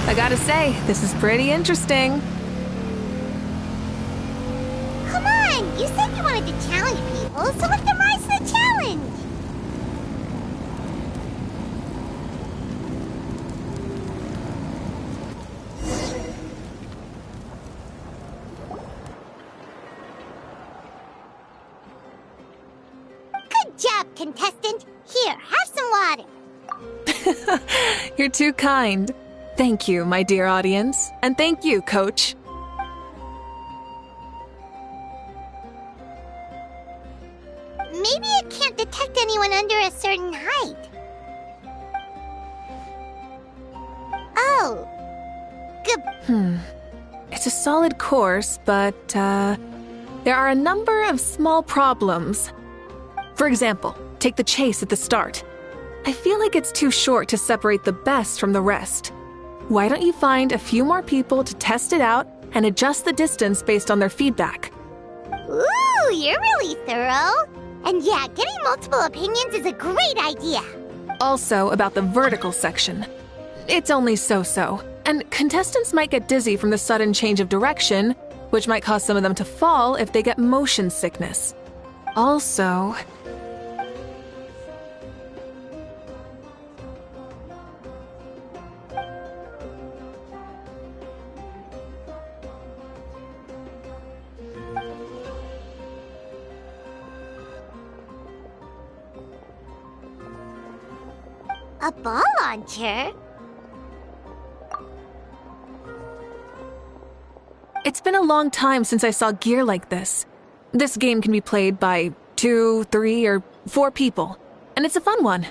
I gotta say, this is pretty interesting. Come on! You said you wanted to challenge people, so let them rise to the challenge! Good job, contestant! Here, have some water! You're too kind. Thank you, my dear audience. And thank you, Coach. Maybe it can't detect anyone under a certain height. still... It's a solid course, but, there are a number of small problems. For example, take the chase at the start. I feel like it's too short to separate the best from the rest. Why don't you find a few more people to test it out and adjust the distance based on their feedback? Ooh, you're really thorough. And yeah, getting multiple opinions is a great idea. Also, about the vertical section. It's only so-so, and contestants might get dizzy from the sudden change of direction, which might cause some of them to fall if they get motion sickness. Also... A ball launcher? It's been a long time since I saw gear like this. This game can be played by 2, 3, or 4 people, and it's a fun one.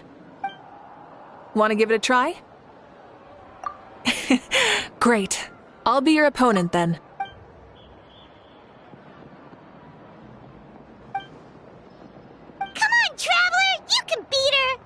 Want to give it a try? Great. I'll be your opponent then. Come on, Traveler! You can beat her!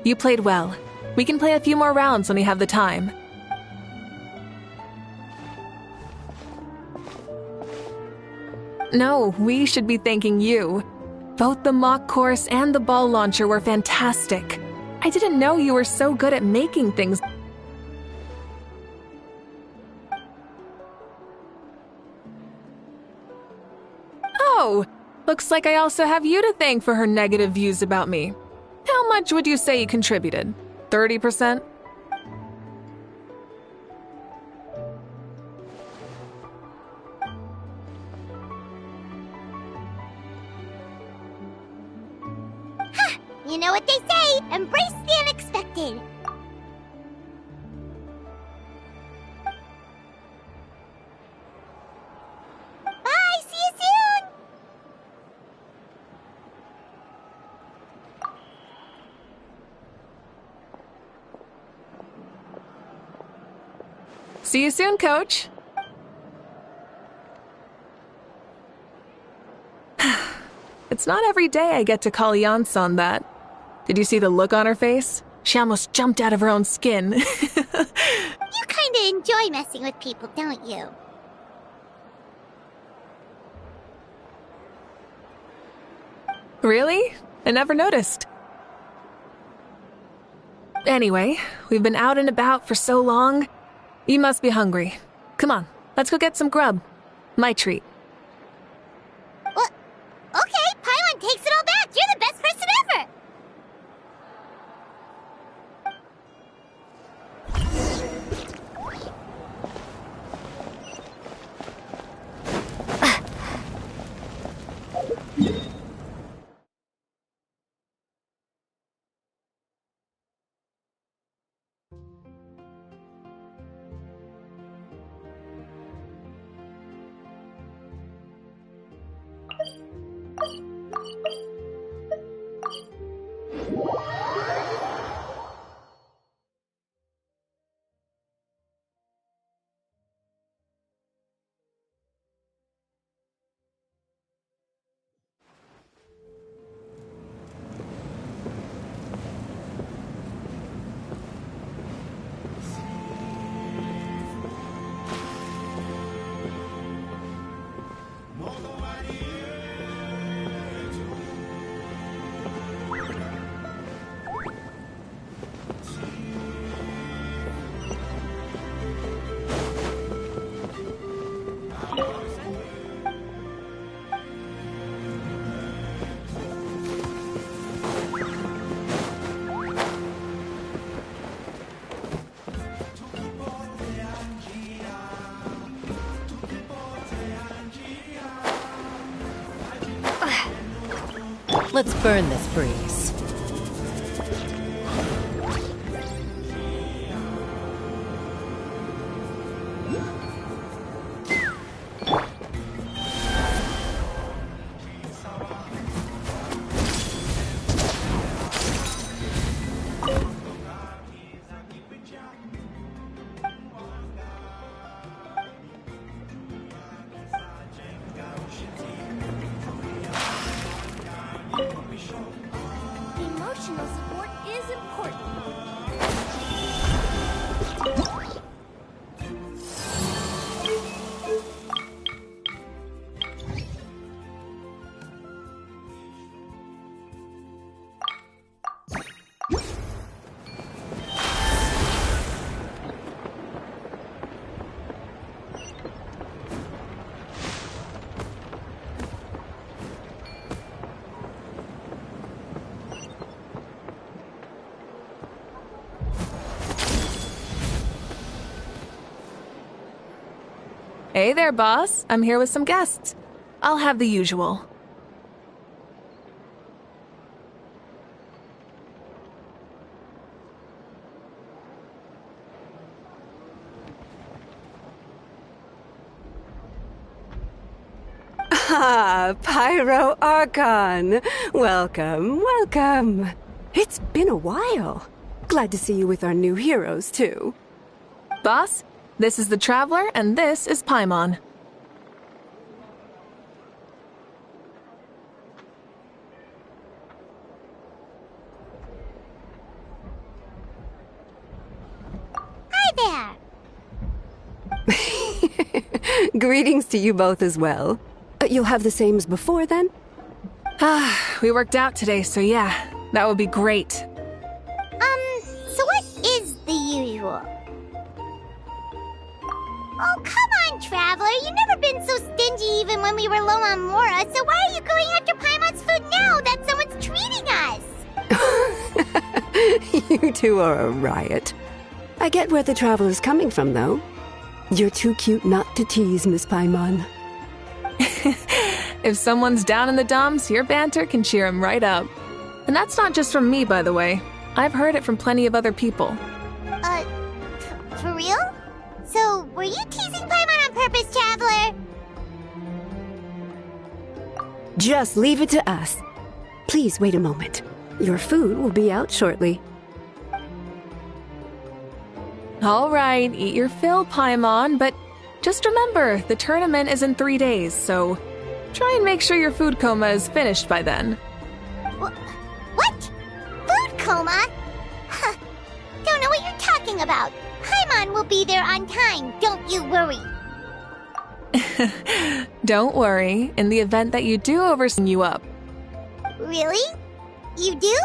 You played well. We can play a few more rounds when we have the time. No, we should be thanking you. Both the mock course and the ball launcher were fantastic. I didn't know you were so good at making things. Oh, looks like I also have you to thank for her negative views about me. How much would you say you contributed? 30%? You know what they say, embrace the unexpected. Bye, see you soon! See you soon, Coach. It's not every day I get to call Yansan that. Did you see the look on her face? She almost jumped out of her own skin. You kinda enjoy messing with people, don't you? Really? I never noticed. Anyway, we've been out and about for so long. You must be hungry. Come on, let's go get some grub. My treat. What? Okay, Paimon takes it all back. You're the best person ever. Let's burn this breeze. Emotional support is important. Hey there, boss. I'm here with some guests. I'll have the usual. Ah, Pyro Archon. Welcome, welcome. It's been a while. Glad to see you with our new heroes, too. Boss, this is the Traveler, and this is Paimon. Hi there. Greetings to you both as well. You'll have the same as before, then? We worked out today, so yeah, that would be great. So what is the usual? Oh, come on, Traveler. You've never been so stingy even when we were low on Mora, so why are you going after Paimon's food now that someone's treating us? You two are a riot. I get where the Traveler's coming from, though. You're too cute not to tease, Miss Paimon. If someone's down in the dumps, your banter can cheer him right up. And that's not just from me, by the way. I've heard it from plenty of other people. For real? So, were you teasing Paimon on purpose, Traveler? Just leave it to us. Please wait a moment. Your food will be out shortly. All right, eat your fill, Paimon, but just remember, the tournament is in 3 days, so try and make sure your food coma is finished by then. What? Food coma? Huh. Don't know what you're talking about. Paimon will be there on time, don't you worry. Don't worry, in the event that you do oversee you up. Really? You do?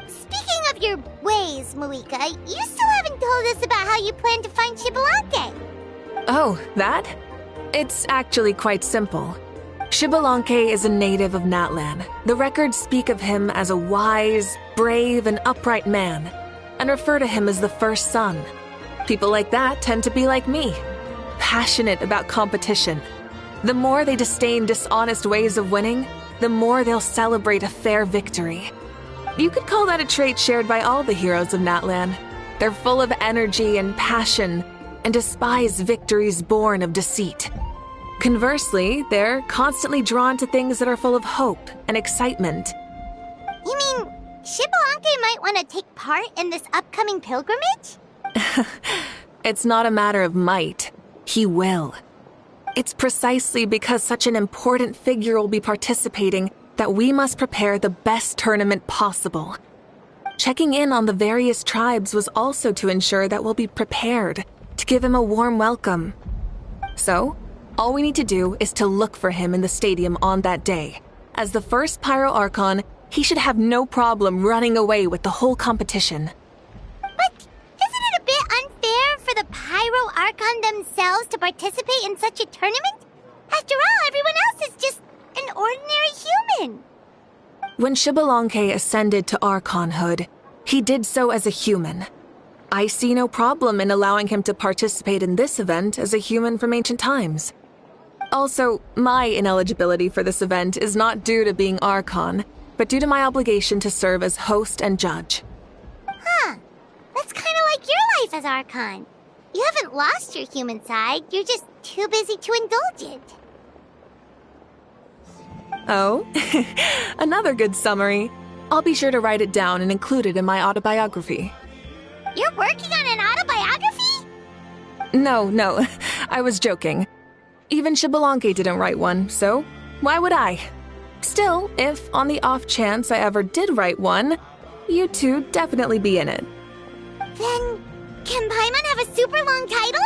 Speaking of your ways, Mavuika, you still haven't told us about how you plan to find Xbalanque. Oh, that? It's actually quite simple. Xbalanque is a native of Natlan. The records speak of him as a wise, brave, and upright man, and refer to him as the first son. People like that tend to be like me, passionate about competition. The more they disdain dishonest ways of winning, the more they'll celebrate a fair victory. You could call that a trait shared by all the heroes of Natlan. They're full of energy and passion, and despise victories born of deceit. Conversely, they're constantly drawn to things that are full of hope and excitement. You mean Xbalanque might want to take part in this upcoming pilgrimage? It's not a matter of might. He will. It's precisely because such an important figure will be participating that we must prepare the best tournament possible. Checking in on the various tribes was also to ensure that we'll be prepared to give him a warm welcome. So, all we need to do is to look for him in the stadium on that day. As the first Pyro Archon, he should have no problem running away with the whole competition. But isn't it a bit unfair for the Pyro Archon themselves to participate in such a tournament? After all, everyone else is just an ordinary human. When Xbalanque ascended to Archonhood, he did so as a human. I see no problem in allowing him to participate in this event as a human from ancient times. Also, my ineligibility for this event is not due to being Archon, but due to my obligation to serve as host and judge. Huh. That's kind of like your life as Archon. You haven't lost your human side, you're just too busy to indulge it. Oh, another good summary. I'll be sure to write it down and include it in my autobiography. You're working on an autobiography? No, I was joking. Even Xbalanque didn't write one, so why would I? Still, if on the off chance I ever did write one, you two definitely be in it. Then, can Paimon have a super long title?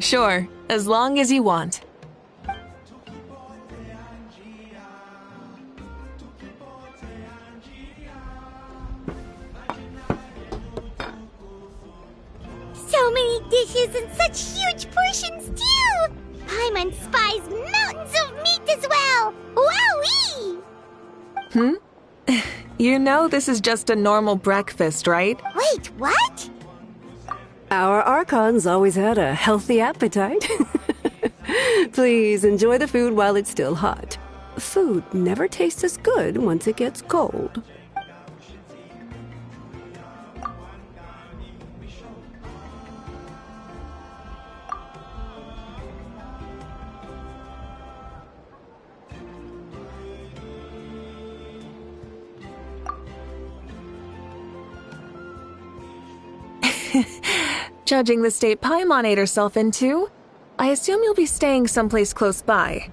Sure, as long as you want. So many dishes and such huge portions, too! Paimon spies mountains of meat as well! Wowee! You know this is just a normal breakfast, right? Wait, what? Our Archons always had a healthy appetite. Please enjoy the food while it's still hot. Food never tastes as good once it gets cold. Judging the state Paimon ate herself into, I assume you'll be staying someplace close by.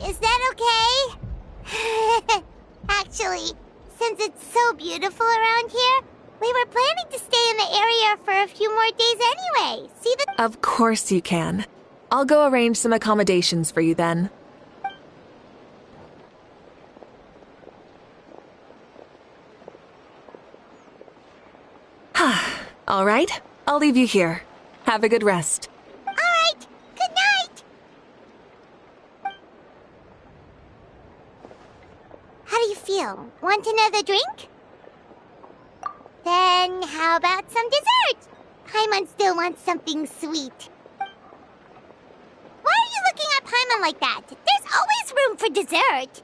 Is that okay? Actually, since it's so beautiful around here, we were planning to stay in the area for a few more days anyway. See the— Of course you can. I'll go arrange some accommodations for you then. All right, I'll leave you here. Have a good rest. All right, good night! How do you feel? Want another drink? Then how about some dessert? Paimon still wants something sweet. Why are you looking at Paimon like that? There's always room for dessert.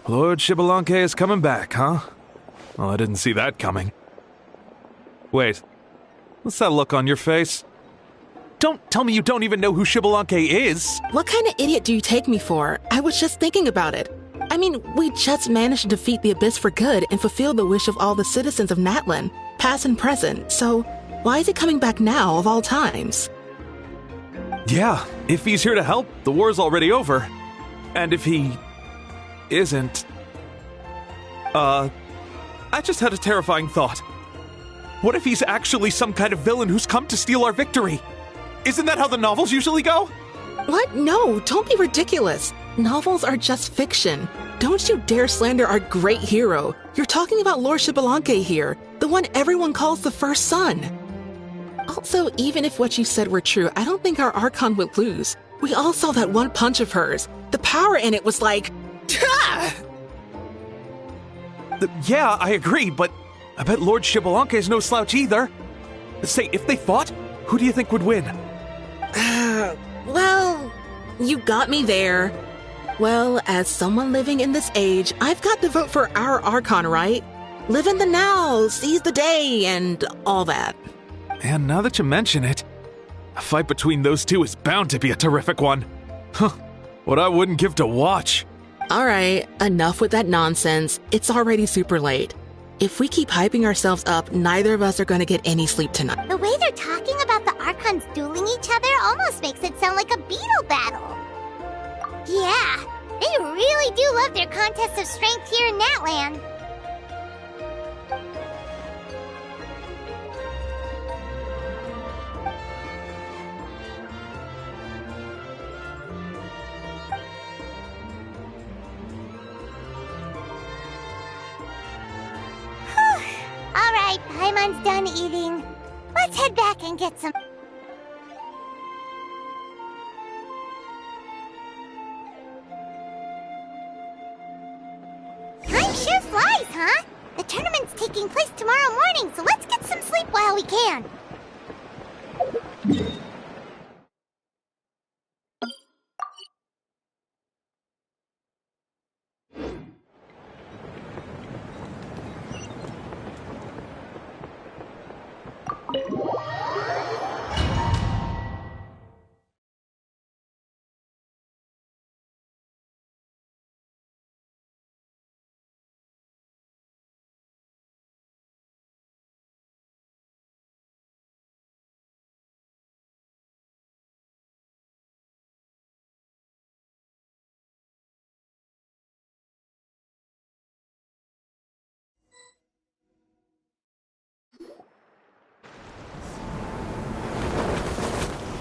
Lord Xbalanque is coming back, huh? Well, I didn't see that coming. Wait, what's that look on your face? Don't tell me you don't even know who Xbalanque is! What kind of idiot do you take me for? I was just thinking about it. I mean, we just managed to defeat the Abyss for good and fulfill the wish of all the citizens of Natlan, past and present, so why is he coming back now of all times? Yeah, if he's here to help, the war's already over. And if he isn't... I just had a terrifying thought. What if he's actually some kind of villain who's come to steal our victory? Isn't that how the novels usually go? What? No, don't be ridiculous. Novels are just fiction. Don't you dare slander our great hero. You're talking about Lord Xbalanque here, the one everyone calls the first son. Also, even if what you said were true, I don't think our Archon would lose. We all saw that one punch of hers. The power in it was like... Yeah, I agree, but I bet Lord Xbalanque is no slouch either. Say, if they fought, who do you think would win? Well, you got me there. Well, as someone living in this age, I've got to vote for our Archon, right? Live in the now, seize the day, and all that. And now that you mention it, a fight between those two is bound to be a terrific one. Huh, what I wouldn't give to watch. Alright, enough with that nonsense. It's already super late. If we keep hyping ourselves up, neither of us are going to get any sleep tonight. The way they're talking about the Archons dueling each other almost makes it sound like a beetle battle. Yeah, they really do love their contest of strength here in Natlan. Alright, Paimon's done eating. Let's head back and get some... Hi, Sure flies, huh? The tournament's taking place tomorrow morning, so let's get some sleep while we can.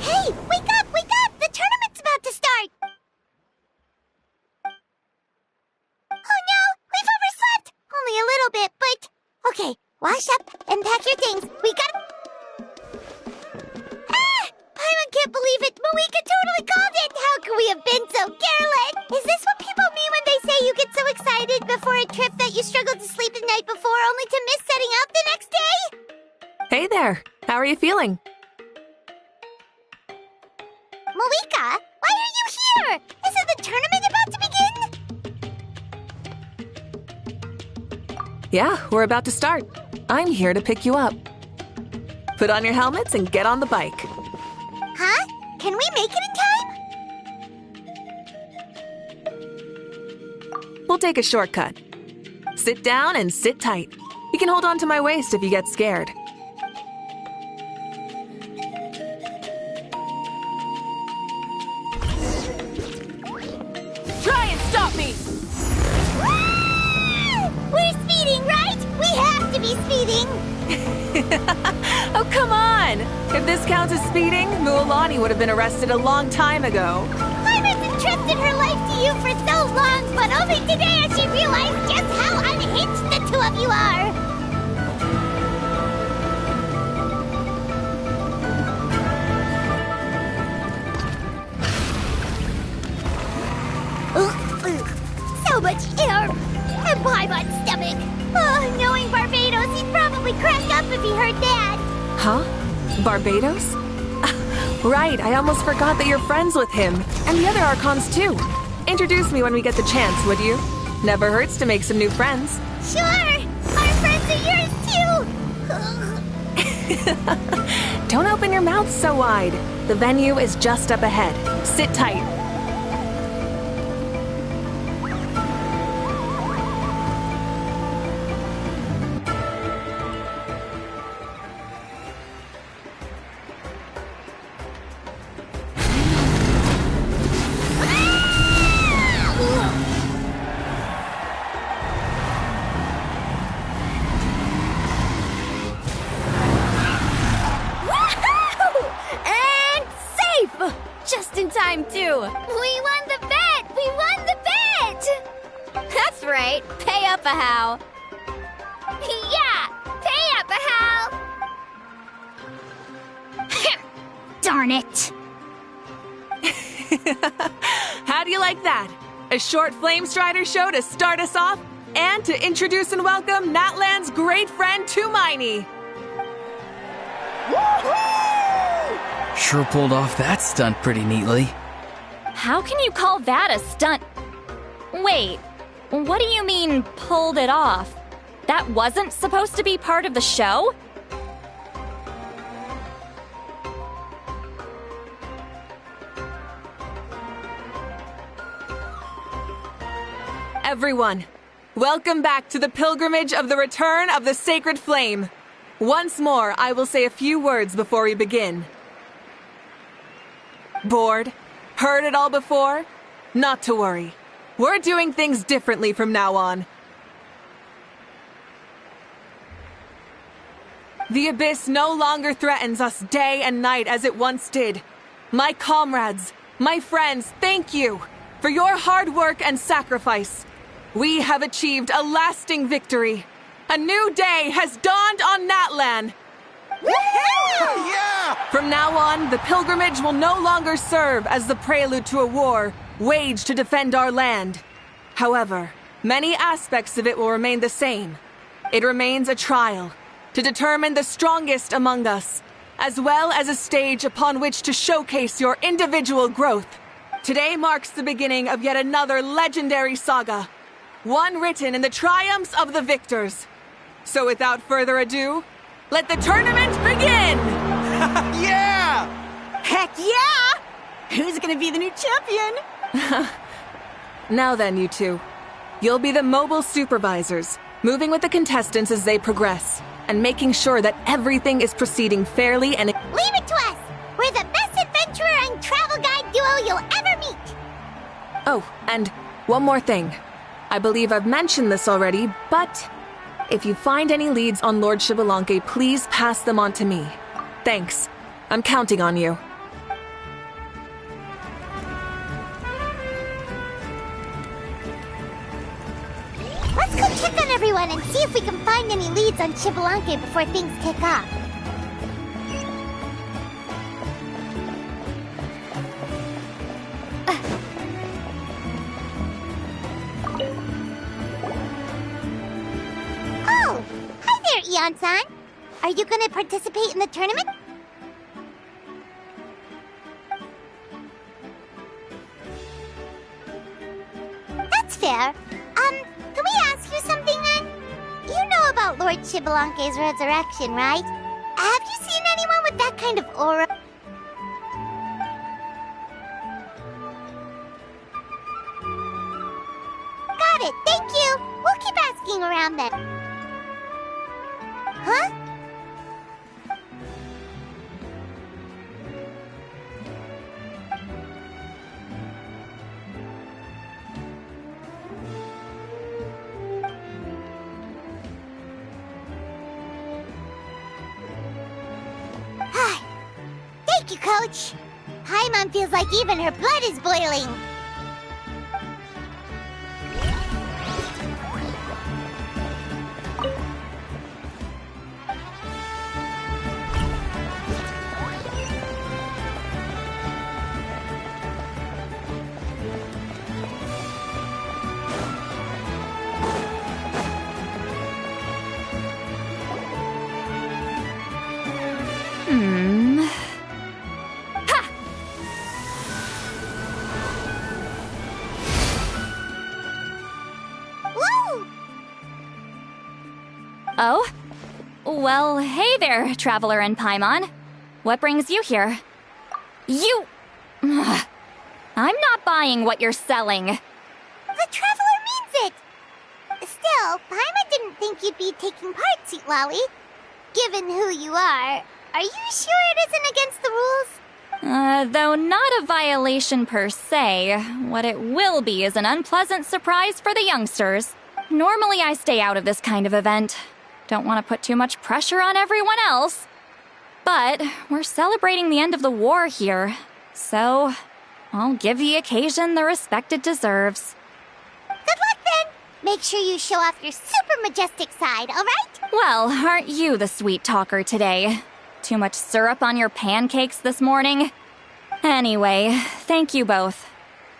Hey, wake up, wake up! The tournament's about to start! Oh no, we've overslept! Only a little bit, but... Okay, wash up and pack your things. We gotta... Ah! I can't believe it! Mavuika totally called it! How could we have been so careless? Is this what people mean when they say you get so excited before a trip that you struggle to sleep the night before only to miss setting out the next day? Hey there. How are you feeling? Mavuika, why are you here? Isn't the tournament about to begin? Yeah, we're about to start. I'm here to pick you up. Put on your helmets and get on the bike. Huh? Can we make it in time? We'll take a shortcut. Sit down and sit tight. You can hold on to my waist if you get scared. Try and stop me! We're speeding, right? We have to be speeding! Oh, come on! If this counts as speeding, Mualani would have been arrested a long time ago. Iris entrusted her life to you for so long, but only today has she realized just how unhinged the two of you are! So much air! And Paimon stomach! Oh, knowing Barbados, he'd probably crack up if he heard that! Huh? Barbados? Right, I almost forgot that you're friends with him. And the other Archons, too. Introduce me when we get the chance, would you? Never hurts to make some new friends. Sure! Our friends are yours, too! Don't open your mouth so wide. The venue is just up ahead. Sit tight. Too. We won the bet! We won the bet! That's right. Pay up a how. Yeah! Pay up a how! Darn it! How do you like that? A short Flame Strider show to start us off, and to introduce and welcome Natlan's great friend, Tumaini. Sure pulled off that stunt pretty neatly. How can you call that a stunt? Wait, what do you mean, pulled it off? That wasn't supposed to be part of the show? Everyone, welcome back to the pilgrimage of the return of the sacred flame. Once more, I will say a few words before we begin. Bored? Heard it all before? Not to worry. We're doing things differently from now on. The abyss no longer threatens us day and night as it once did. My comrades, my friends, thank you for your hard work and sacrifice. We have achieved a lasting victory. A new day has dawned on Natlan. Yeah! From now on, the pilgrimage will no longer serve as the prelude to a war waged to defend our land. However, many aspects of it will remain the same. It remains a trial to determine the strongest among us, as well as a stage upon which to showcase your individual growth. Today marks the beginning of yet another legendary saga, one written in the triumphs of the victors. So without further ado, let the tournament begin! Yeah! Heck yeah! Who's gonna be the new champion? Now then, you two. You'll be the mobile supervisors, moving with the contestants as they progress, and making sure that everything is proceeding fairly and... Leave it to us! We're the best adventurer and travel guide duo you'll ever meet! Oh, and one more thing. I believe I've mentioned this already, but if you find any leads on Lord Xbalanque, please pass them on to me. Thanks. I'm counting on you. Let's go check on everyone and see if we can find any leads on Xbalanque before things kick off. Oh! Hi there, Eon-san! Are you gonna participate in the tournament? That's fair. Can we ask you something then? You know about Lord Xbalanque's resurrection, right? Have you seen anyone with that kind of aura? Got it, thank you! We'll keep asking around then. Huh? Thank you, Coach. Paimon feels like even her blood is boiling. Oh? Well, hey there, Traveler and Paimon. What brings you here? You... Ugh. I'm not buying what you're selling. The Traveler means it! Still, Paimon didn't think you'd be taking part, Sweet Lolly. Given who you are you sure it isn't against the rules? Though not a violation per se, what it will be is an unpleasant surprise for the youngsters. Normally I stay out of this kind of event. Don't want to put too much pressure on everyone else. But we're celebrating the end of the war here, so I'll give the occasion the respect it deserves. Good luck then! Make sure you show off your super majestic side, alright? Well, aren't you the sweet talker today? Too much syrup on your pancakes this morning? Anyway, thank you both.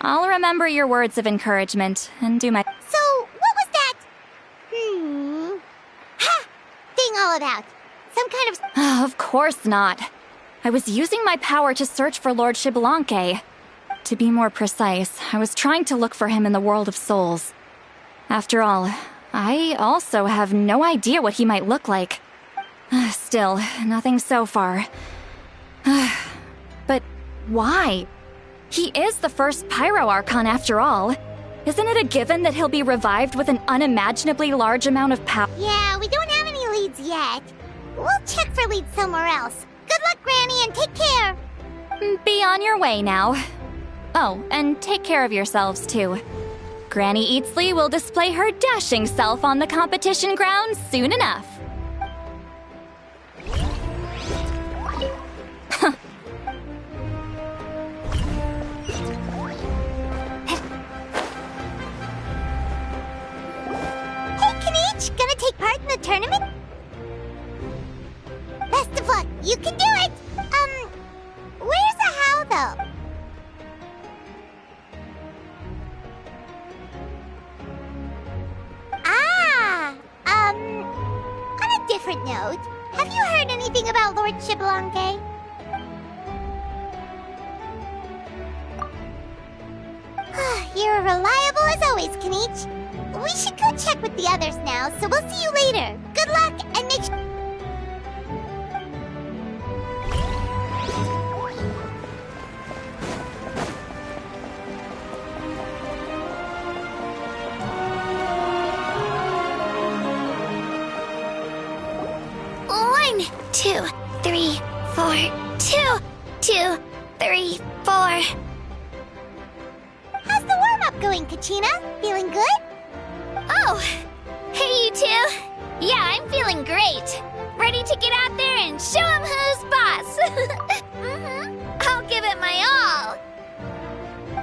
I'll remember your words of encouragement and do my... So, what was that? Ha! Thing all about? Some kind of... Of course not. I was using my power to search for Lord Xbalanque. To be more precise, I was trying to look for him in the world of souls. After all, I also have no idea what he might look like. Still, nothing so far. But why? He is the first Pyro Archon after all. Isn't it a given that he'll be revived with an unimaginably large amount of power? Yeah, we don't have any leads yet. We'll check for leads somewhere else. Good luck, Granny, and take care. Be on your way now. Oh, and take care of yourselves too. Granny Eatsley will display her dashing self on the competition grounds soon enough. Gonna take part in the tournament? Best of luck, you can do it! Where's the how, though? different note, have you heard anything about Lord Xbalanque? You're reliable as always, Kanich. We should go check with the others now, so we'll see you later. Good luck, and make sure... One, 2, 3, 4. 2, 2, 3, 4. How's the warm-up going, Kachina? Feeling good? Oh, hey you two. Yeah, I'm feeling great. Ready to get out there and show 'em who's boss. I'll give it my all.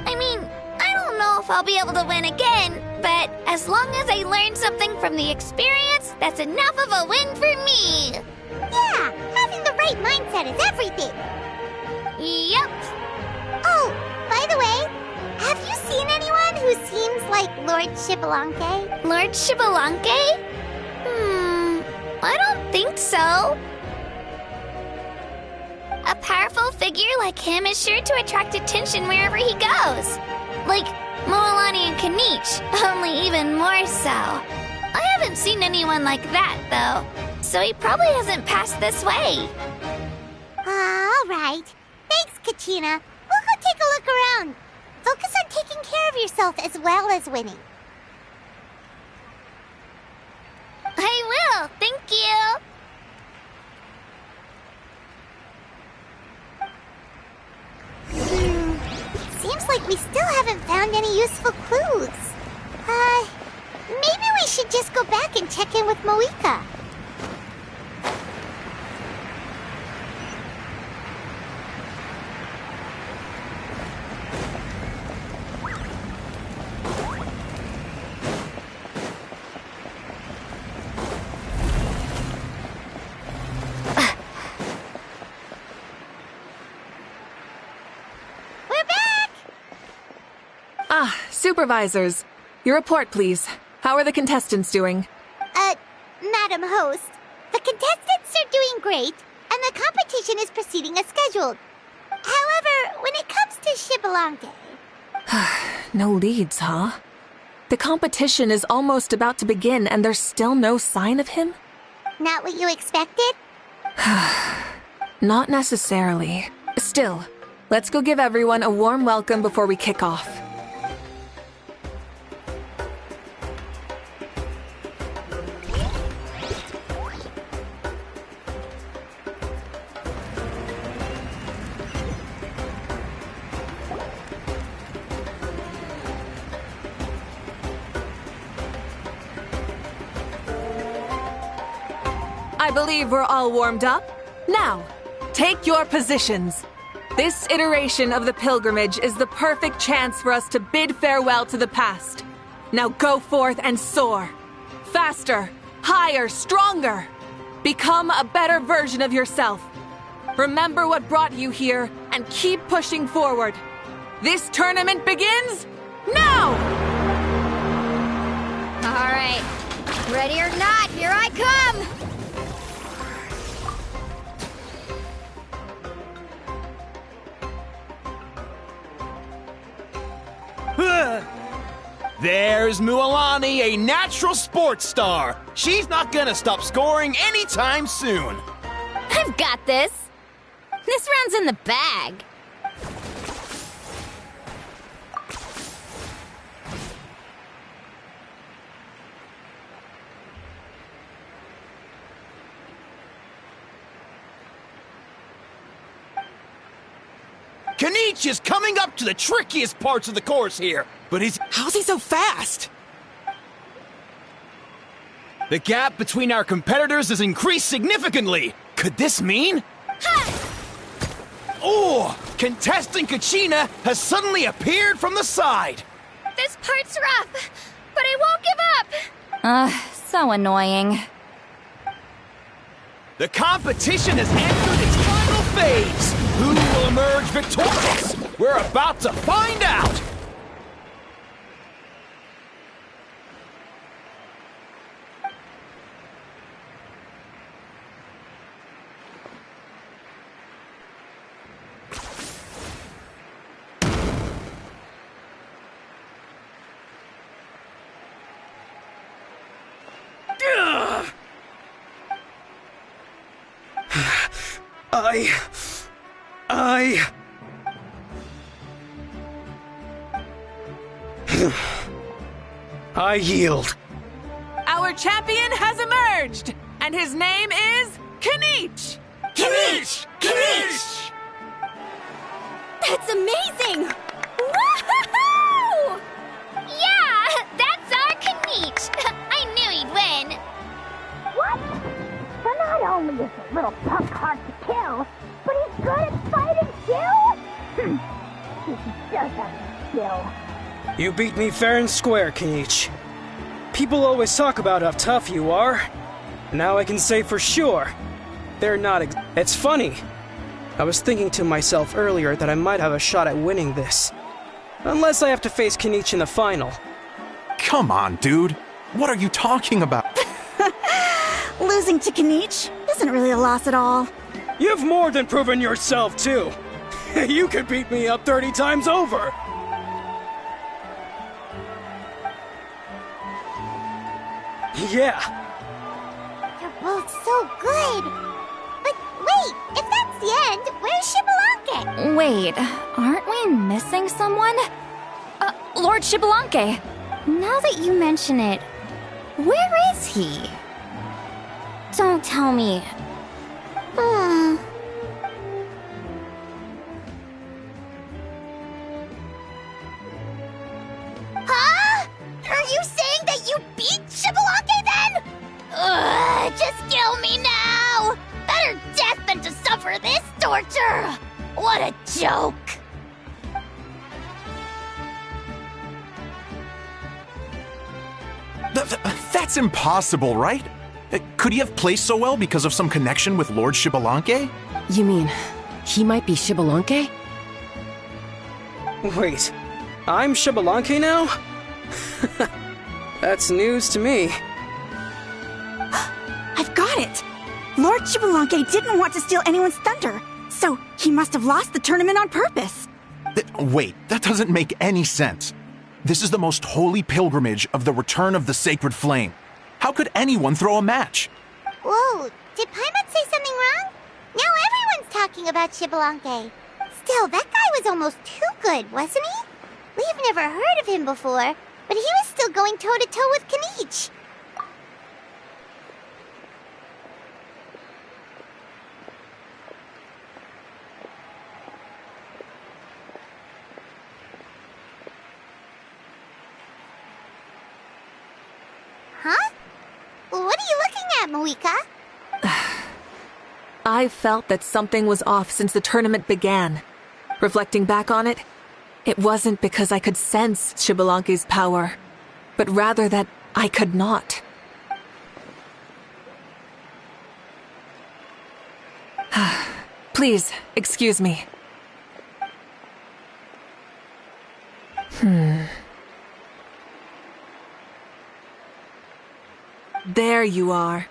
I mean, I don't know if I'll be able to win again, but as long as I learn something from the experience, that's enough of a win for me. Yeah, having the right mindset is everything. Yep. Oh, by the way, have you seen anyone who seems like Lord Xbalanque? Lord Xbalanque? I don't think so. A powerful figure like him is sure to attract attention wherever he goes. Like Moalani and Kanich, only even more so. I haven't seen anyone like that, though, so he probably hasn't passed this way. All right. Thanks, Kachina. We'll go take a look around. Focus on taking care of yourself as well as winning. I will, thank you. Seems like we still haven't found any useful clues. Maybe we should just go back and check in with Mavuika. Supervisors, your report, please. How are the contestants doing? Madam Host, the contestants are doing great, and the competition is proceeding as scheduled. However, when it comes to Xbalanque... No leads, huh? The competition is almost about to begin, and there's still no sign of him? Not what you expected? Not necessarily. Still, let's go give everyone a warm welcome before we kick off. I believe we're all warmed up. Now, take your positions. This iteration of the pilgrimage is the perfect chance for us to bid farewell to the past. Now go forth and soar. Faster, higher, stronger. Become a better version of yourself. Remember what brought you here and keep pushing forward. This tournament begins now! All right, ready or not, here I come! There's Moalani, a natural sports star. She's not gonna stop scoring anytime soon. I've got this. This round's in the bag. Kanich is coming up to the trickiest parts of the course here, but how's he so fast? The gap between our competitors has increased significantly. Could this mean? Oh! Contestant Kachina has suddenly appeared from the side. This part's rough, but I won't give up. So annoying. The competition has entered its final phase. Who will emerge victorious? We're about to find out! I yield. Our champion has emerged, and his name is Kanich! Kanich! Kanich! That's amazing! Woohoo! Yeah, that's our Kanich. I knew he'd win. What? So not only is the little punk hard to kill, but he's good at fighting too? He does have skill. You beat me fair and square, Kanich. People always talk about how tough you are. Now I can say for sure, they're not It's funny. I was thinking to myself earlier that I might have a shot at winning this. Unless I have to face Kanich in the final. Come on, dude. What are you talking about? Losing to Kanich isn't really a loss at all. You've more than proven yourself, too. You could beat me up 30 times over. Yeah. You're both so good. But wait, if that's the end, where's Xbalanque? Wait, aren't we missing someone? Lord Xbalanque. Now that you mention it, where is he? Don't tell me. Huh? Are you saying that you beat Xbalanque then? Just kill me now! Better death than to suffer this torture! What a joke! That's impossible, right? Could he have played so well because of some connection with Lord Xbalanque? You mean, he might be Xbalanque? Wait, I'm Xbalanque now? That's news to me. I've got it! Lord Xbalanque didn't want to steal anyone's thunder, so he must have lost the tournament on purpose. Wait, that doesn't make any sense. This is the most holy pilgrimage of the return of the sacred flame. How could anyone throw a match? Whoa, did Paimon say something wrong? Now everyone's talking about Xbalanque. Still, that guy was almost too good, wasn't he? We've never heard of him before, but he was still going toe-to-toe with Kanich. Huh? What are you looking at, Mavuika? I felt that something was off since the tournament began. Reflecting back on it, it wasn't because I could sense Xbalanque's power, but rather that I could not. Please, excuse me. There you are.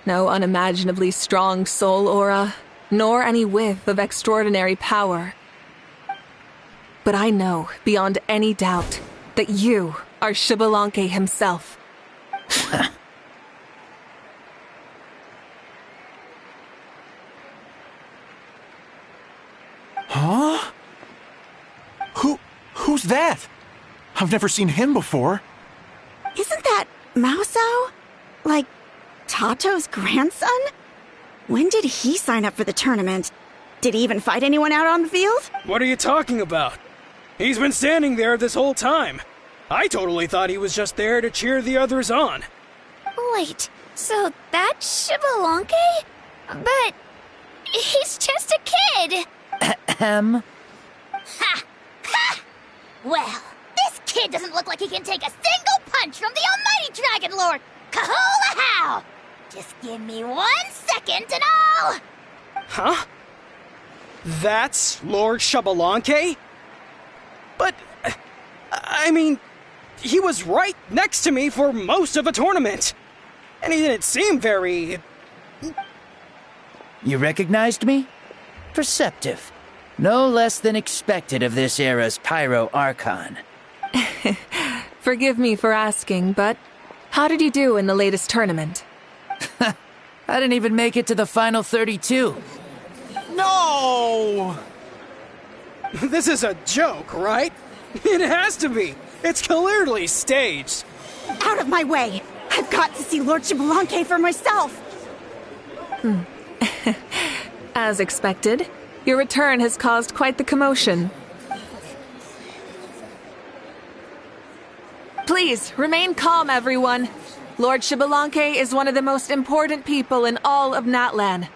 No unimaginably strong soul aura, nor any whiff of extraordinary power. But I know, beyond any doubt, that you are Xbalanque himself. Huh? Who's that? I've never seen him before. Isn't that Mauso? Like, Tato's grandson? When did he sign up for the tournament? Did he even fight anyone out on the field? What are you talking about? He's been standing there this whole time. I totally thought he was just there to cheer the others on. Wait, so that's Xbalanque? But he's just a kid. Ahem. Ha! Ha! Well, this kid doesn't look like he can take a single punch from the almighty Dragon Lord! Kahola how! Just give me 1 second and I'll... Huh? That's Lord Xbalanque? But, I mean, he was right next to me for most of the tournament. And he didn't seem very... You recognized me? Perceptive. No less than expected of this era's Pyro Archon. Forgive me for asking, but how did you do in the latest tournament? I didn't even make it to the final 32. No! This is a joke, right? It has to be. It's clearly staged. Out of my way! I've got to see Lord Xbalanque for myself! As expected, your return has caused quite the commotion. Please, remain calm, everyone. Lord Xbalanque is one of the most important people in all of Natlan.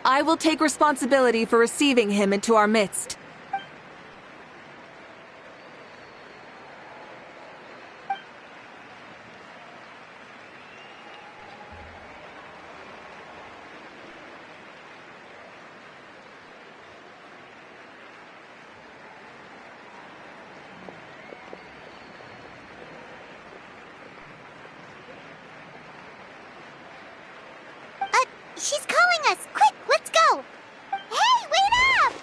I will take responsibility for receiving him into our midst. She's calling us! Quick, let's go! Hey, wait up!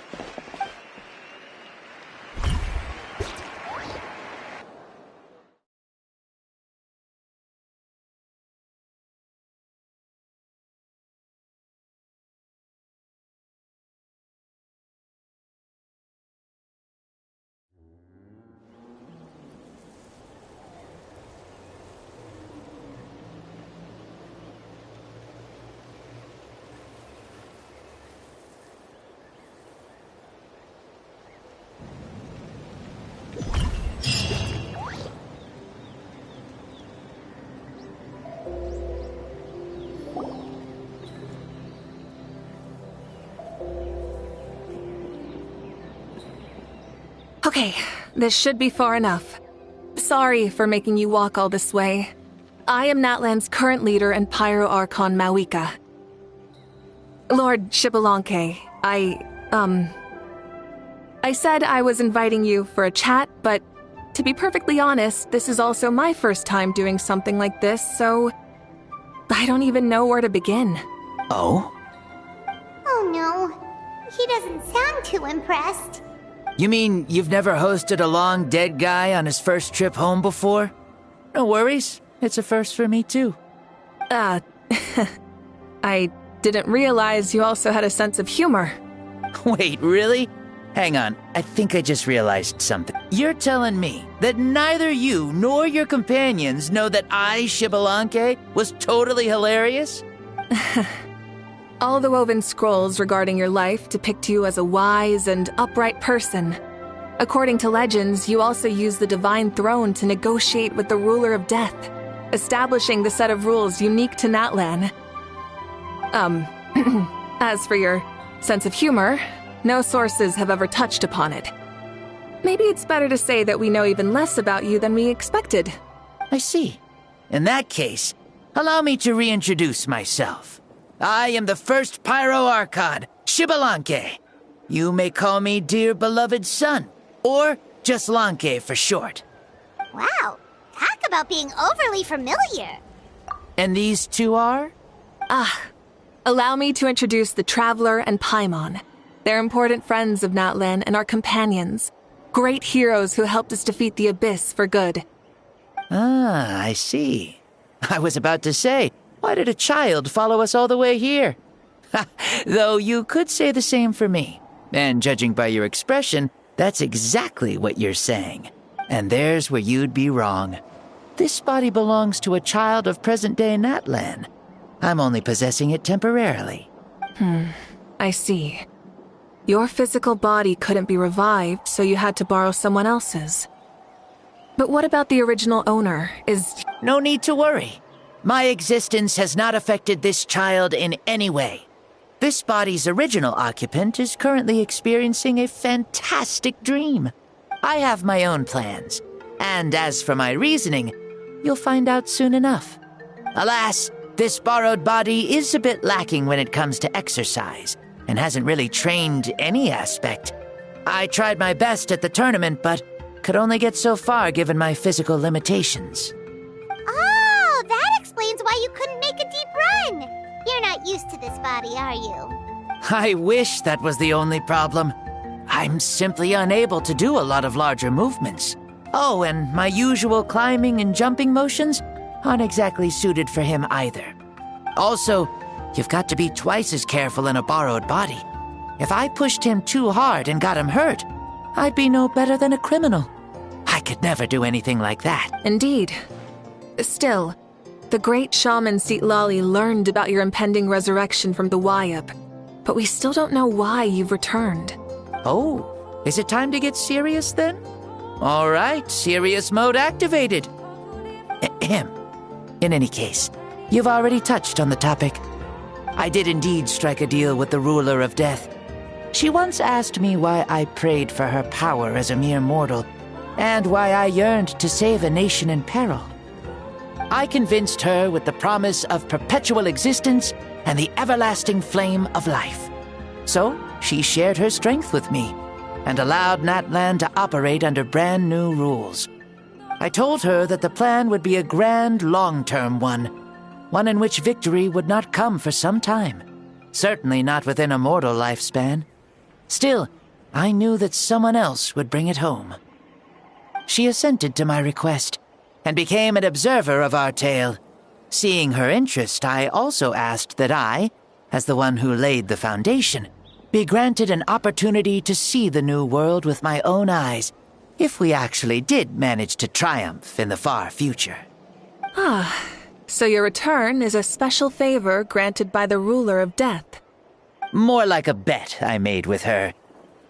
Okay, this should be far enough. Sorry for making you walk all this way. I am Natlan's current leader and Pyro Archon Mavuika. Lord Xbalanque, I said I was inviting you for a chat, but to be perfectly honest, this is also my first time doing something like this, so I don't even know where to begin. Oh? Oh no, he doesn't sound too impressed. You mean you've never hosted a long dead guy on his first trip home before? No worries, it's a first for me too. I didn't realize you also had a sense of humor. Wait, really? Hang on, I think I just realized something. You're telling me that neither you nor your companions know that I, Xbalanque, was totally hilarious? All the woven scrolls regarding your life depict you as a wise and upright person. According to legends, you also use the Divine Throne to negotiate with the Ruler of Death, establishing the set of rules unique to Natlan. As for your sense of humor, no sources have ever touched upon it. Maybe it's better to say that we know even less about you than we expected. I see. In that case, allow me to reintroduce myself. I am the first Pyro Archon, Xbalanque. You may call me dear beloved son, or just Lanque for short. Wow, talk about being overly familiar. And these two are? Allow me to introduce the Traveler and Paimon. They're important friends of Natlan and our companions. Great heroes who helped us defeat the Abyss for good. Ah, I see. I was about to say, why did a child follow us all the way here? Though you could say the same for me. And judging by your expression, that's exactly what you're saying. And there's where you'd be wrong. This body belongs to a child of present-day Natlan. I'm only possessing it temporarily. I see. Your physical body couldn't be revived, so you had to borrow someone else's. But what about the original owner? No need to worry. My existence has not affected this child in any way. This body's original occupant is currently experiencing a fantastic dream. I have my own plans, and as for my reasoning, you'll find out soon enough. Alas, this borrowed body is a bit lacking when it comes to exercise, and hasn't really trained any aspect. I tried my best at the tournament, but could only get so far given my physical limitations. Oh, that explains why you couldn't make a deep run. You're not used to this body, are you? I wish that was the only problem. I'm simply unable to do a lot of larger movements. Oh, and my usual climbing and jumping motions aren't exactly suited for him either. Also, You've got to be twice as careful in a borrowed body. If I pushed him too hard and got him hurt, I'd be no better than a criminal. I could never do anything like that. Indeed. Still, the great shaman Lali learned about your impending resurrection from the Wayab, but we still don't know why you've returned. Oh, is it time to get serious then? All right, serious mode activated. Ahem. In any case, you've already touched on the topic. I did indeed strike a deal with the ruler of death. She once asked me why I prayed for her power as a mere mortal, and why I yearned to save a nation in peril. I convinced her with the promise of perpetual existence and the everlasting flame of life. So she shared her strength with me, and allowed Natlan to operate under brand new rules. I told her that the plan would be a grand, long-term one in which victory would not come for some time, certainly not within a mortal lifespan. Still, I knew that someone else would bring it home. She assented to my request, and became an observer of our tale. Seeing her interest, I also asked that I, as the one who laid the foundation, be granted an opportunity to see the new world with my own eyes, if we actually did manage to triumph in the far future. Ah, so your return is a special favor granted by the ruler of death. More like a bet I made with her.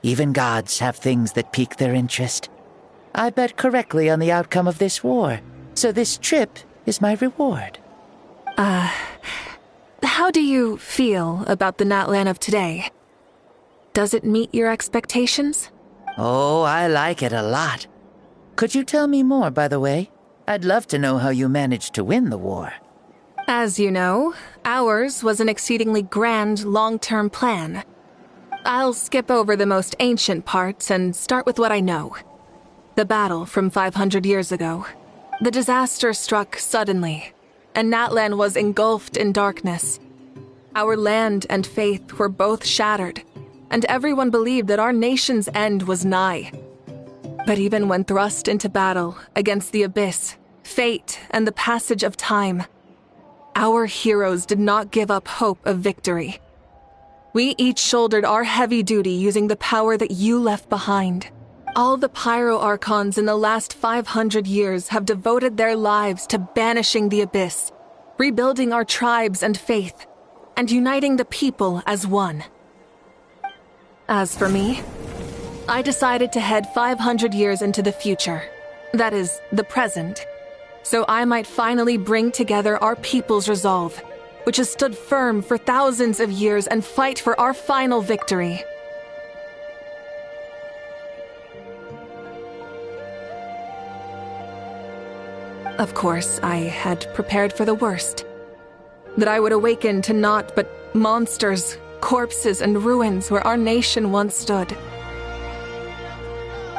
Even gods have things that pique their interest. I bet correctly on the outcome of this war, so this trip is my reward. How do you feel about the Natlan of today? Does it meet your expectations? Oh, I like it a lot. Could you tell me more, by the way? I'd love to know how you managed to win the war. As you know, ours was an exceedingly grand, long-term plan. I'll skip over the most ancient parts and start with what I know. The battle from 500 years ago. The disaster struck suddenly, and Natlan was engulfed in darkness. Our land and faith were both shattered, and everyone believed that our nation's end was nigh. But even when thrust into battle against the abyss, fate, and the passage of time, our heroes did not give up hope of victory. We each shouldered our heavy duty using the power that you left behind. All the Pyro Archons in the last 500 years have devoted their lives to banishing the abyss, rebuilding our tribes and faith, and uniting the people as one. As for me, I decided to head 500 years into the future, that is, the present, so I might finally bring together our people's resolve, which has stood firm for thousands of years, and fight for our final victory. Of course, I had prepared for the worst. That I would awaken to naught but monsters, corpses, and ruins where our nation once stood.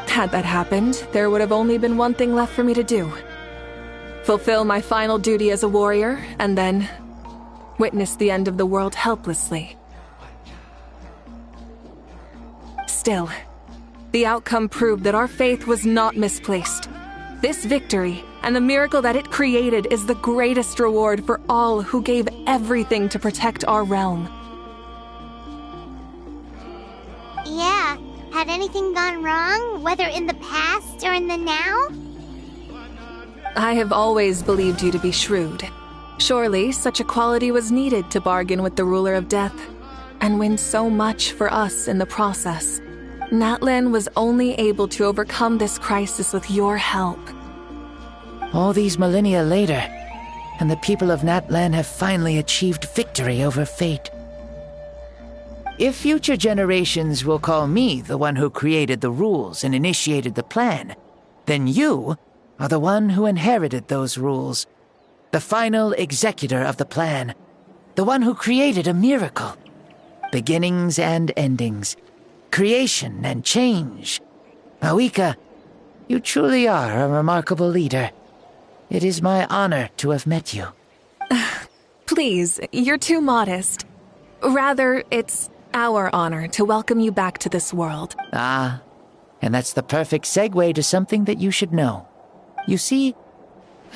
Had that happened, there would have only been one thing left for me to do. Fulfill my final duty as a warrior, and then witness the end of the world helplessly. Still, the outcome proved that our faith was not misplaced. This victory, and the miracle that it created, is the greatest reward for all who gave everything to protect our realm. Yeah, had anything gone wrong, whether in the past or in the now? I have always believed you to be shrewd. Surely, such a quality was needed to bargain with the ruler of death, and win so much for us in the process. Natlan was only able to overcome this crisis with your help. All these millennia later, and the people of Natlan have finally achieved victory over fate. If future generations will call me the one who created the rules and initiated the plan, then you are the one who inherited those rules. The final executor of the plan. The one who created a miracle. Beginnings and endings. Creation and change. Mavuika, you truly are a remarkable leader. It is my honor to have met you. Please, you're too modest. Rather, it's our honor to welcome you back to this world. Ah, and that's the perfect segue to something that you should know. You see,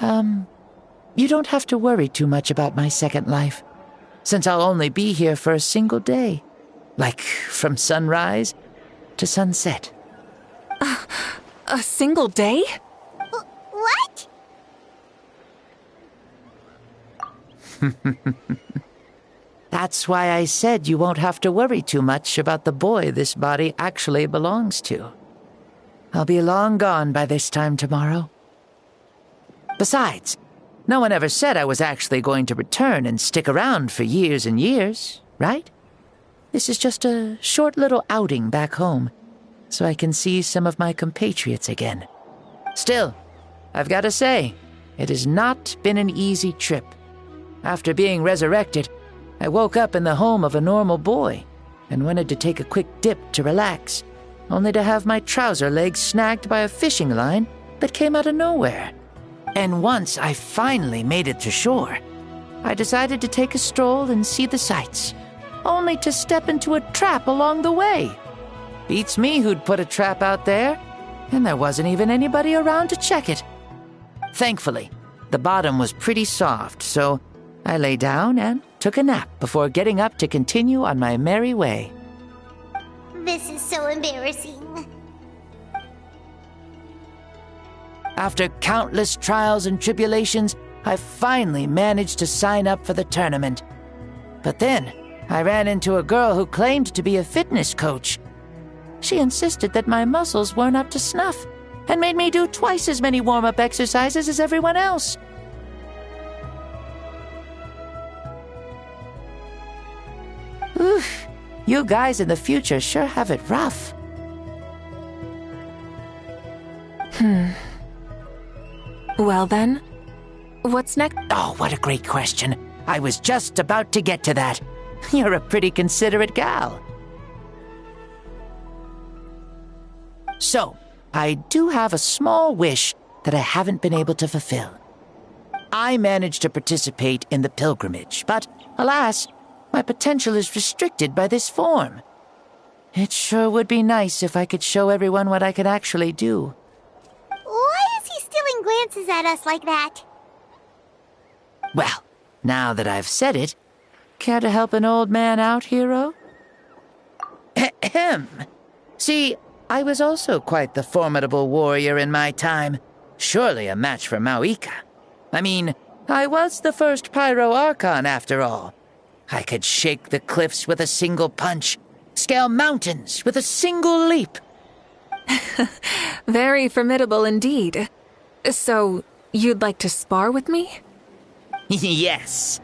you don't have to worry too much about my second life. since I'll only be here for a single day. Like, from sunrise to sunset. A single day? What? That's why I said you won't have to worry too much about the boy this body actually belongs to. I'll be long gone by this time tomorrow. Besides, no one ever said I was actually going to return and stick around for years and years, right? This is just a short little outing back home, so I can see some of my compatriots again. Still, I've got to say, it has not been an easy trip. After being resurrected, I woke up in the home of a normal boy and wanted to take a quick dip to relax, only to have my trouser legs snagged by a fishing line that came out of nowhere. And once I finally made it to shore, I decided to take a stroll and see the sights, only to step into a trap along the way. Beats me who'd put a trap out there, and there wasn't even anybody around to check it. Thankfully, the bottom was pretty soft, so I lay down and took a nap before getting up to continue on my merry way. This is so embarrassing. After countless trials and tribulations, I finally managed to sign up for the tournament. But then, I ran into a girl who claimed to be a fitness coach. She insisted that my muscles weren't up to snuff, and made me do twice as many warm-up exercises as everyone else. Oof, you guys in the future sure have it rough. Well then, what's next? Oh, what a great question. I was just about to get to that. You're a pretty considerate gal. So, I do have a small wish that I haven't been able to fulfill. I managed to participate in the pilgrimage, but alas, my potential is restricted by this form. It sure would be nice if I could show everyone what I could actually do. Why is he stealing glances at us like that? Well, now that I've said it, care to help an old man out, hero? Ahem. See, I was also quite the formidable warrior in my time. Surely a match for Mavuika. I mean, I was the first Pyro Archon after all. I could shake the cliffs with a single punch, scale mountains with a single leap. Very formidable indeed. So, you'd like to spar with me? Yes.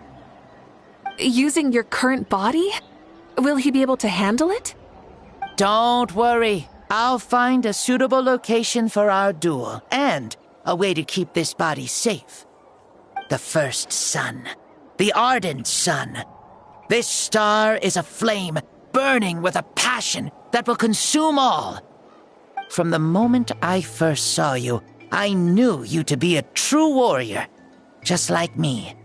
Using your current body? Will he be able to handle it? Don't worry. I'll find a suitable location for our duel, and a way to keep this body safe. The first sun. The ardent sun. This star is a flame, burning with a passion that will consume all. From the moment I first saw you, I knew you to be a true warrior, just like me.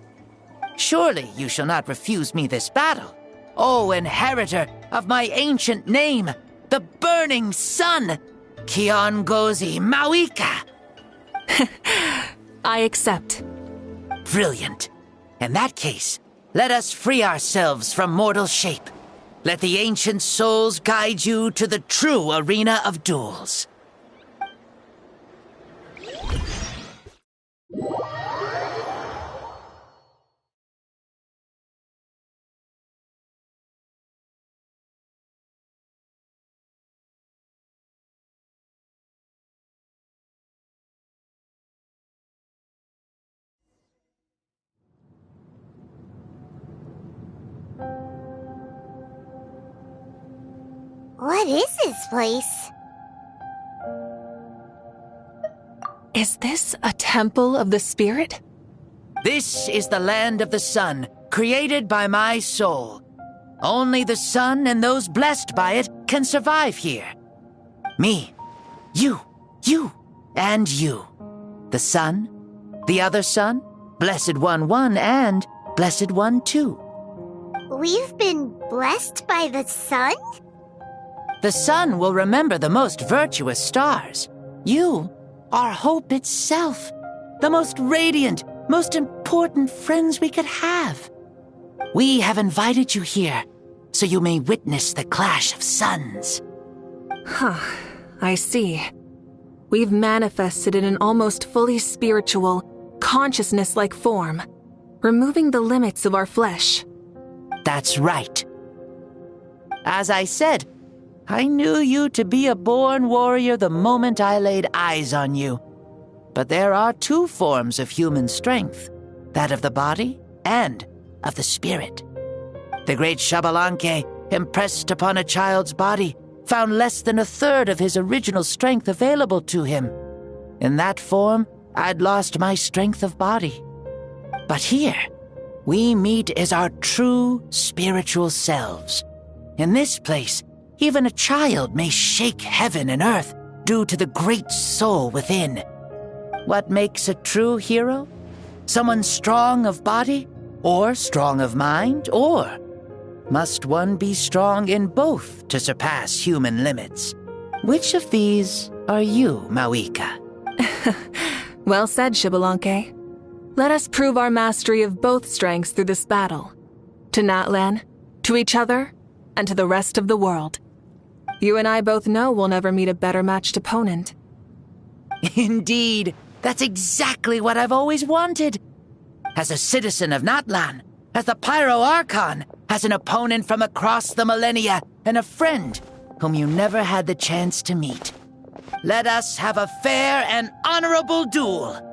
Surely you shall not refuse me this battle, O inheritor of my ancient name, the Burning Sun, Kiongozi Mavuika. I accept. Brilliant. In that case, let us free ourselves from mortal shape. Let the ancient souls guide you to the true arena of duels. What is this place? Is this a temple of the spirit? This is the land of the sun, created by my soul. Only the sun and those blessed by it can survive here. Me, you, and you. The sun, the other sun, Blessed One 1, and Blessed One 2. We've been blessed by the sun? The sun will remember the most virtuous stars. You are hope itself. The most radiant, most important friends we could have. We have invited you here so you may witness the clash of suns. Huh, I see. We've manifested in an almost fully spiritual, consciousness-like form, removing the limits of our flesh. That's right. As I said, I knew you to be a born warrior the moment I laid eyes on you. But there are two forms of human strength, that of the body and of the spirit. The great Xbalanque, impressed upon a child's body, found less than a third of his original strength available to him. In that form, I'd lost my strength of body. But here, we meet as our true spiritual selves. In this place, even a child may shake heaven and earth due to the great soul within. What makes a true hero? Someone strong of body, or strong of mind, or must one be strong in both to surpass human limits? Which of these are you, Mavuika? Well said, Xbalanque. Let us prove our mastery of both strengths through this battle. To Natlan, to each other, and to the rest of the world. You and I both know we'll never meet a better matched opponent. Indeed, that's exactly what I've always wanted. As a citizen of Natlan, as the Pyro Archon, as an opponent from across the millennia, and a friend whom you never had the chance to meet. Let us have a fair and honorable duel.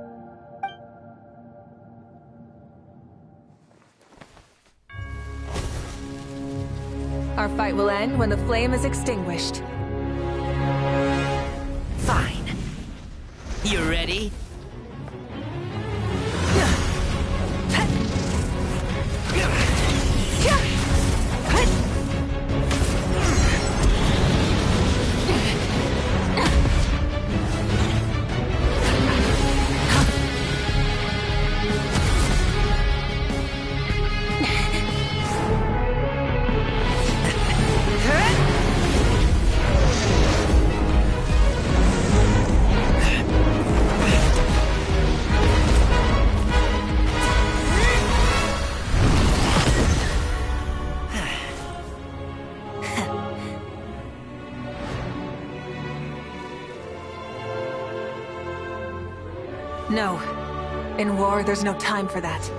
Our fight will end when the flame is extinguished. Fine. You ready? No. In war, there's no time for that.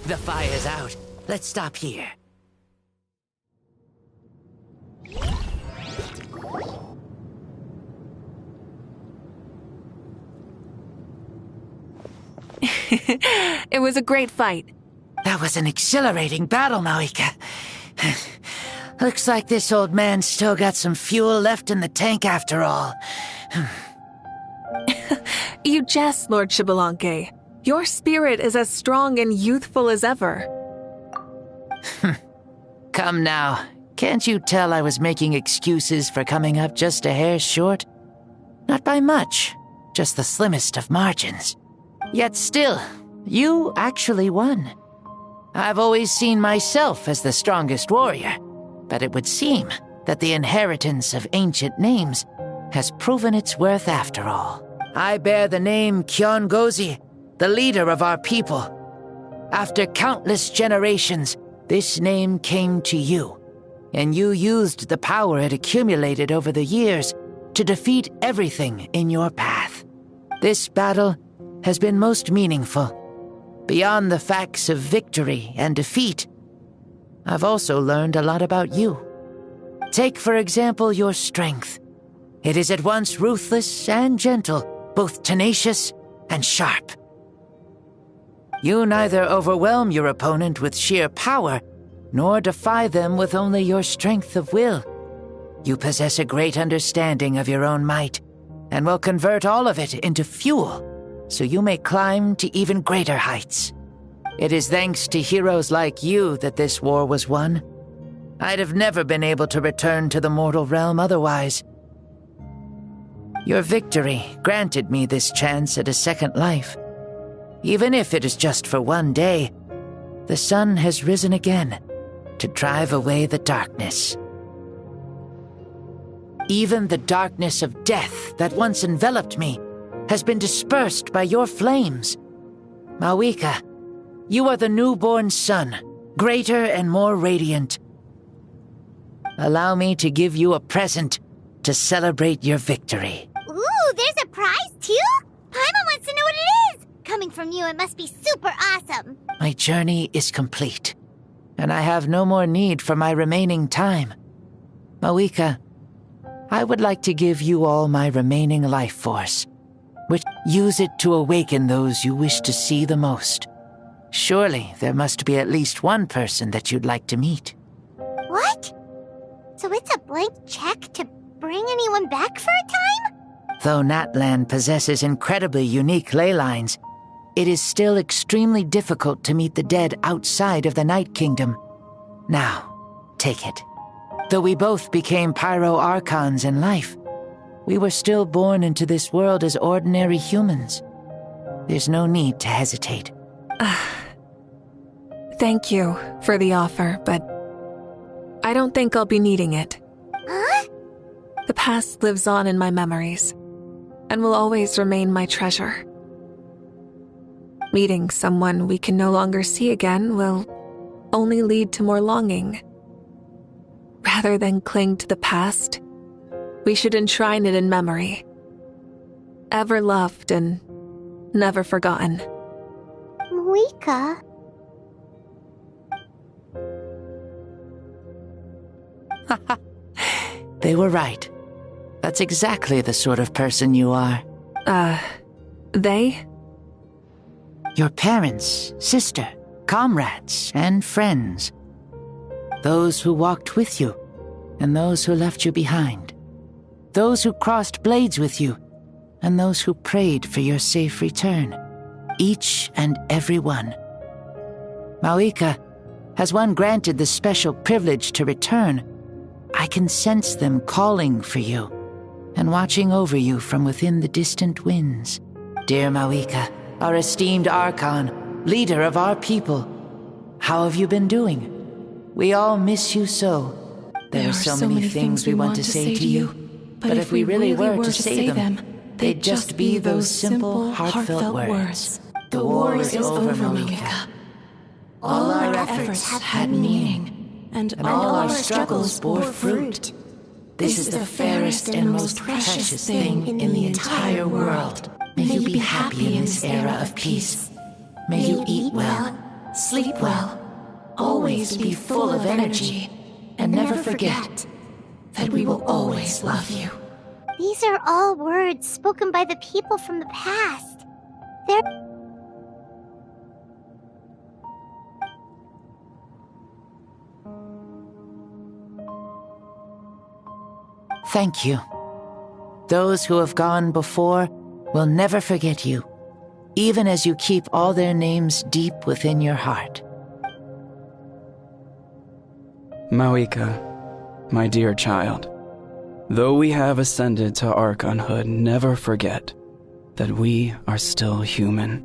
The fire's out. Let's stop here. It was a great fight. That was an exhilarating battle, Mavuika. Looks like this old man's still got some fuel left in the tank after all. You jest, Lord Xbalanque. Your spirit is as strong and youthful as ever. Come now. Can't you tell I was making excuses for coming up just a hair short? Not by much, just the slimmest of margins. Yet still, you actually won. I've always seen myself as the strongest warrior, but it would seem that the inheritance of ancient names has proven its worth after all. I bear the name Kiongozi, the leader of our people. After countless generations, this name came to you, and you used the power it accumulated over the years to defeat everything in your path. This battle has been most meaningful. Beyond the facts of victory and defeat, I've also learned a lot about you. Take, for example, your strength. It is at once ruthless and gentle, both tenacious and sharp. You neither overwhelm your opponent with sheer power, nor defy them with only your strength of will. You possess a great understanding of your own might, and will convert all of it into fuel, so you may climb to even greater heights. It is thanks to heroes like you that this war was won. I'd have never been able to return to the mortal realm otherwise. Your victory granted me this chance at a second life. Even if it is just for one day, the sun has risen again to drive away the darkness. Even the darkness of death that once enveloped me has been dispersed by your flames. Mavuika, you are the newborn sun, greater and more radiant. Allow me to give you a present to celebrate your victory. Ooh, there's a prize too? Paimon wants to know what it is! Coming from you, it must be super awesome. My journey is complete, and I have no more need for my remaining time. Mavuika, I would like to give you all my remaining life force, which use it to awaken those you wish to see the most. Surely there must be at least one person that you'd like to meet. What? So it's a blank check to bring anyone back for a time? Though Natlan possesses incredibly unique ley lines, it is still extremely difficult to meet the dead outside of the Night Kingdom. Now, take it. Though we both became pyro-archons in life, we were still born into this world as ordinary humans. There's no need to hesitate. Thank you for the offer, but I don't think I'll be needing it. Huh? The past lives on in my memories, and will always remain my treasure. Meeting someone we can no longer see again will only lead to more longing. Rather than cling to the past, we should enshrine it in memory. Ever loved and never forgotten. Mavuika. They were right. That's exactly the sort of person you are. They? Your parents, sister, comrades, and friends. Those who walked with you, and those who left you behind. Those who crossed blades with you, and those who prayed for your safe return. Each and every one. Mavuika, has one granted the special privilege to return, I can sense them calling for you, and watching over you from within the distant winds. Dear Mavuika, our esteemed Archon, leader of our people, how have you been doing? We all miss you so. There are so many things we want to say to you, but if we really were to say them, they'd just be those simple, heartfelt words. The war is over, Mavuika. All our efforts had meaning, and all our struggles bore fruit. This is the fairest and most precious thing in the entire world. May you be happy in this era of peace. May you eat well, sleep well, always be full of energy, and never forget that we will always love you. These are all words spoken by the people from the past. They're... Thank you. Those who have gone before will never forget you, even as you keep all their names deep within your heart. Mavuika, my dear child, though we have ascended to Archonhood, never forget that we are still human.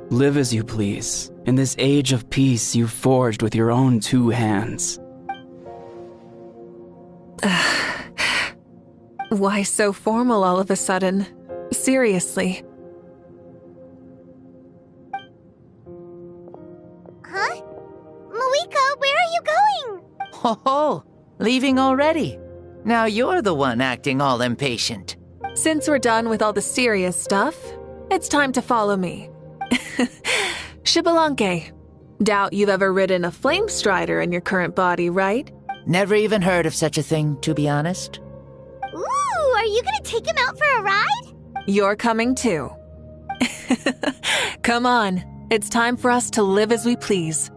Live as you please, in this age of peace you forged with your own two hands. Why so formal all of a sudden? Seriously. Huh? Mavuika, where are you going? Oh, leaving already? Now you're the one acting all impatient. Since we're done with all the serious stuff, it's time to follow me. Xbalanque, doubt you've ever ridden a flame strider in your current body, right? Never even heard of such a thing, to be honest. Ooh, are you gonna take him out for a ride? You're coming too. Come on, It's time for us to live as we please.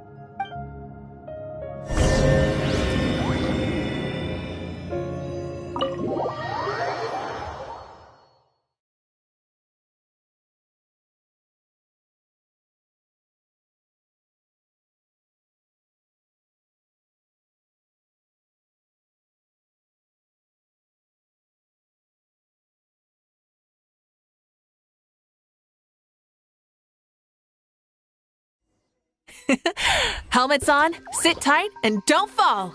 Helmets on, sit tight, and don't fall!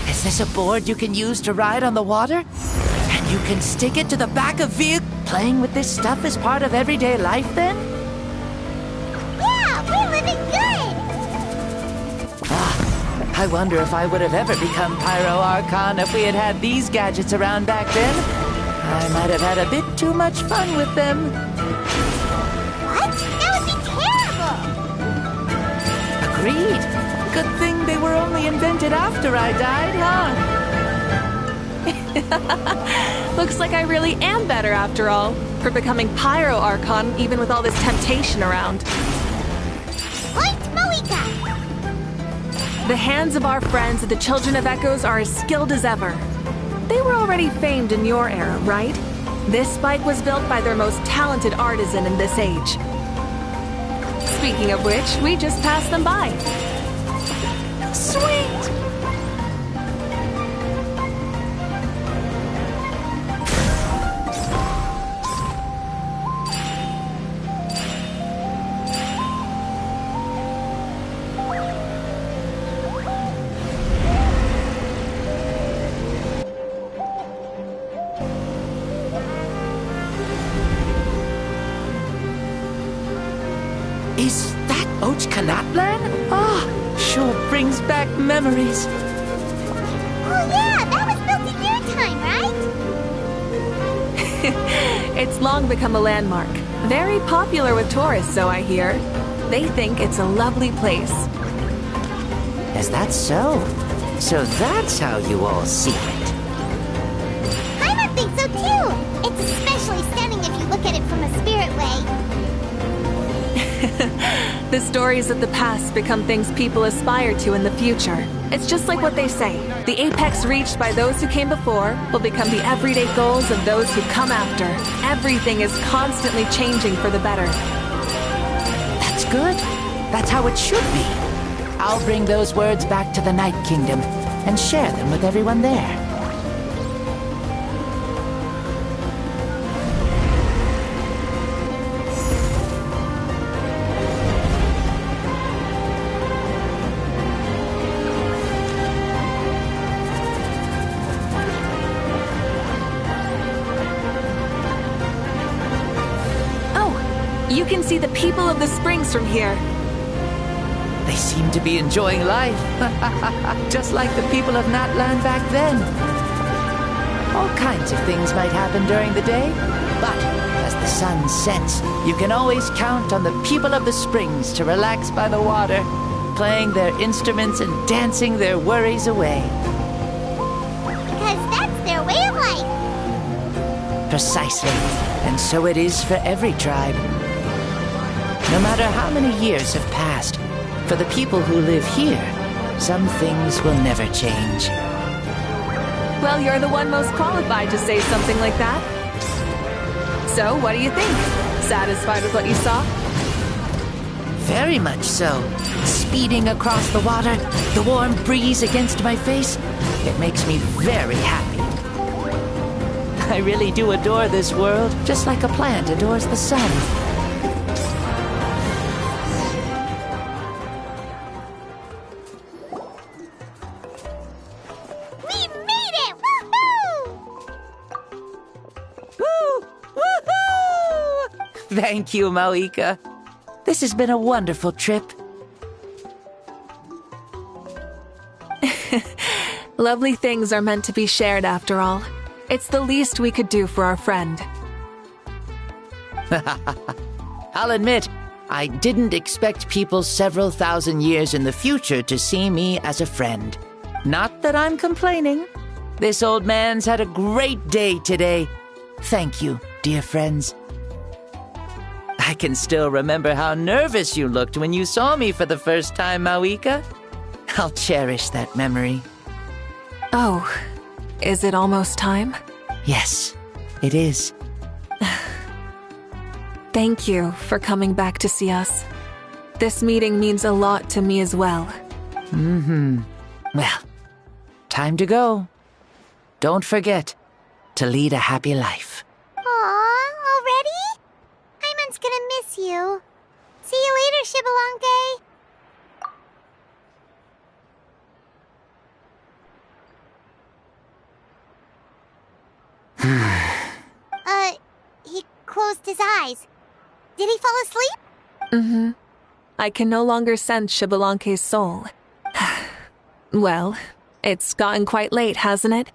Is this a board you can use to ride on the water? And you can stick it to the back of vehicle? Playing with this stuff is part of everyday life, then? Yeah, we're living good! I wonder if I would have ever become Pyro Archon if we had had these gadgets around back then. I might have had a bit too much fun with them. What? That would be terrible! Agreed. Good thing they were only invented after I died, huh? Looks like I really am better after all, for becoming Pyro Archon even with all this temptation around. Point Mavuika! The hands of our friends, the Children of Echoes, are as skilled as ever. They were already famed in your era, right? This spike was built by their most talented artisan in this age. Speaking of which, we just passed them by. Sweet! Is that Ochkanatlan? Ah, sure brings back memories. Oh yeah, that was built in your time, right? It's long become a landmark. Very popular with tourists, so I hear. They think it's a lovely place. Is that so? So that's how you all see it. I think so too! It's especially stunning if you look at it from a spirit way. The stories of the past become things people aspire to in the future. It's just like what they say. The apex reached by those who came before will become the everyday goals of those who come after. Everything is constantly changing for the better. That's good. That's how it should be. I'll bring those words back to the Night Kingdom and share them with everyone there. You can see the people of the springs from here. They seem to be enjoying life. Just like the people of Natland back then. All kinds of things might happen during the day, but as the sun sets, you can always count on the people of the springs to relax by the water, playing their instruments and dancing their worries away. Because that's their way of life. Precisely. And so it is for every tribe. No matter how many years have passed, for the people who live here, some things will never change. Well, you're the one most qualified to say something like that. So, what do you think? Satisfied with what you saw? Very much so. Speeding across the water, the warm breeze against my face, it makes me very happy. I really do adore this world, just like a plant adores the sun. Thank you, Mavuika. This has been a wonderful trip. Lovely things are meant to be shared after all. It's the least we could do for our friend. I'll admit, I didn't expect people several thousand years in the future to see me as a friend. Not that I'm complaining. This old man's had a great day today. Thank you, dear friends. I can still remember how nervous you looked when you saw me for the first time, Mavuika. I'll cherish that memory. Oh, is it almost time? Yes, it is. Thank you for coming back to see us. This meeting means a lot to me as well. Well, time to go. Don't forget to lead a happy life. Aw, already? Paimon's gonna miss you. See you later, Shibalonke. He closed his eyes. Did he fall asleep? I can no longer sense Shibalonke's soul. Well, it's gotten quite late, hasn't it?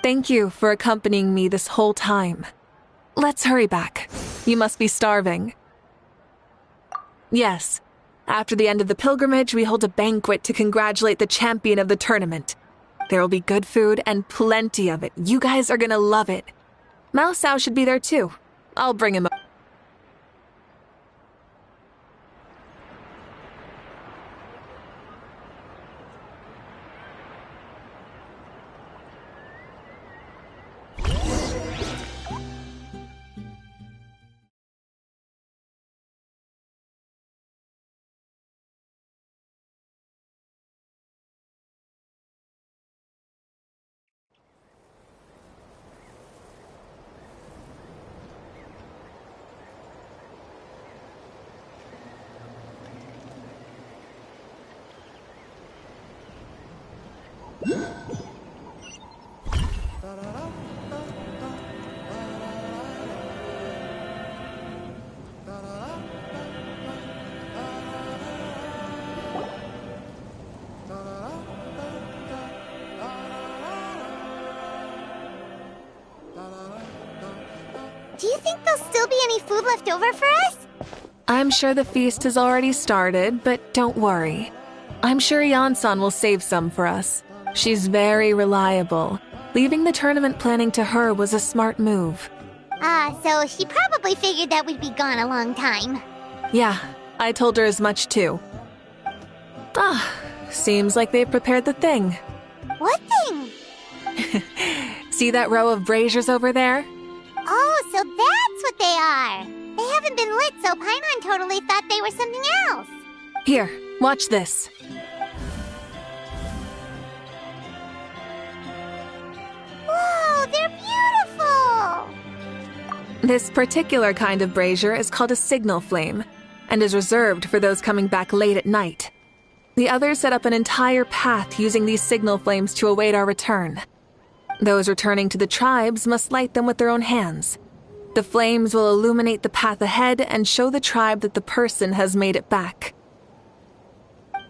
Thank you for accompanying me this whole time. Let's hurry back. You must be starving. Yes. After the end of the pilgrimage, we hold a banquet to congratulate the champion of the tournament. There will be good food and plenty of it. You guys are gonna love it. Mao Sao should be there too. I'll bring him up. Do you think there'll still be any food left over for us? I'm sure the feast has already started, but don't worry. I'm sure Yansan will save some for us. She's very reliable. Leaving the tournament planning to her was a smart move. So she probably figured that we'd be gone a long time. Yeah, I told her as much too. Seems like they've prepared the thing. What thing? See that row of braziers over there? Oh, so that's what they are. They haven't been lit, so Paimon totally thought they were something else. Here, watch this. Whoa, they're beautiful! This particular kind of brazier is called a signal flame, and is reserved for those coming back late at night. The others set up an entire path using these signal flames to await our return. Those returning to the tribes must light them with their own hands. The flames will illuminate the path ahead and show the tribe that the person has made it back.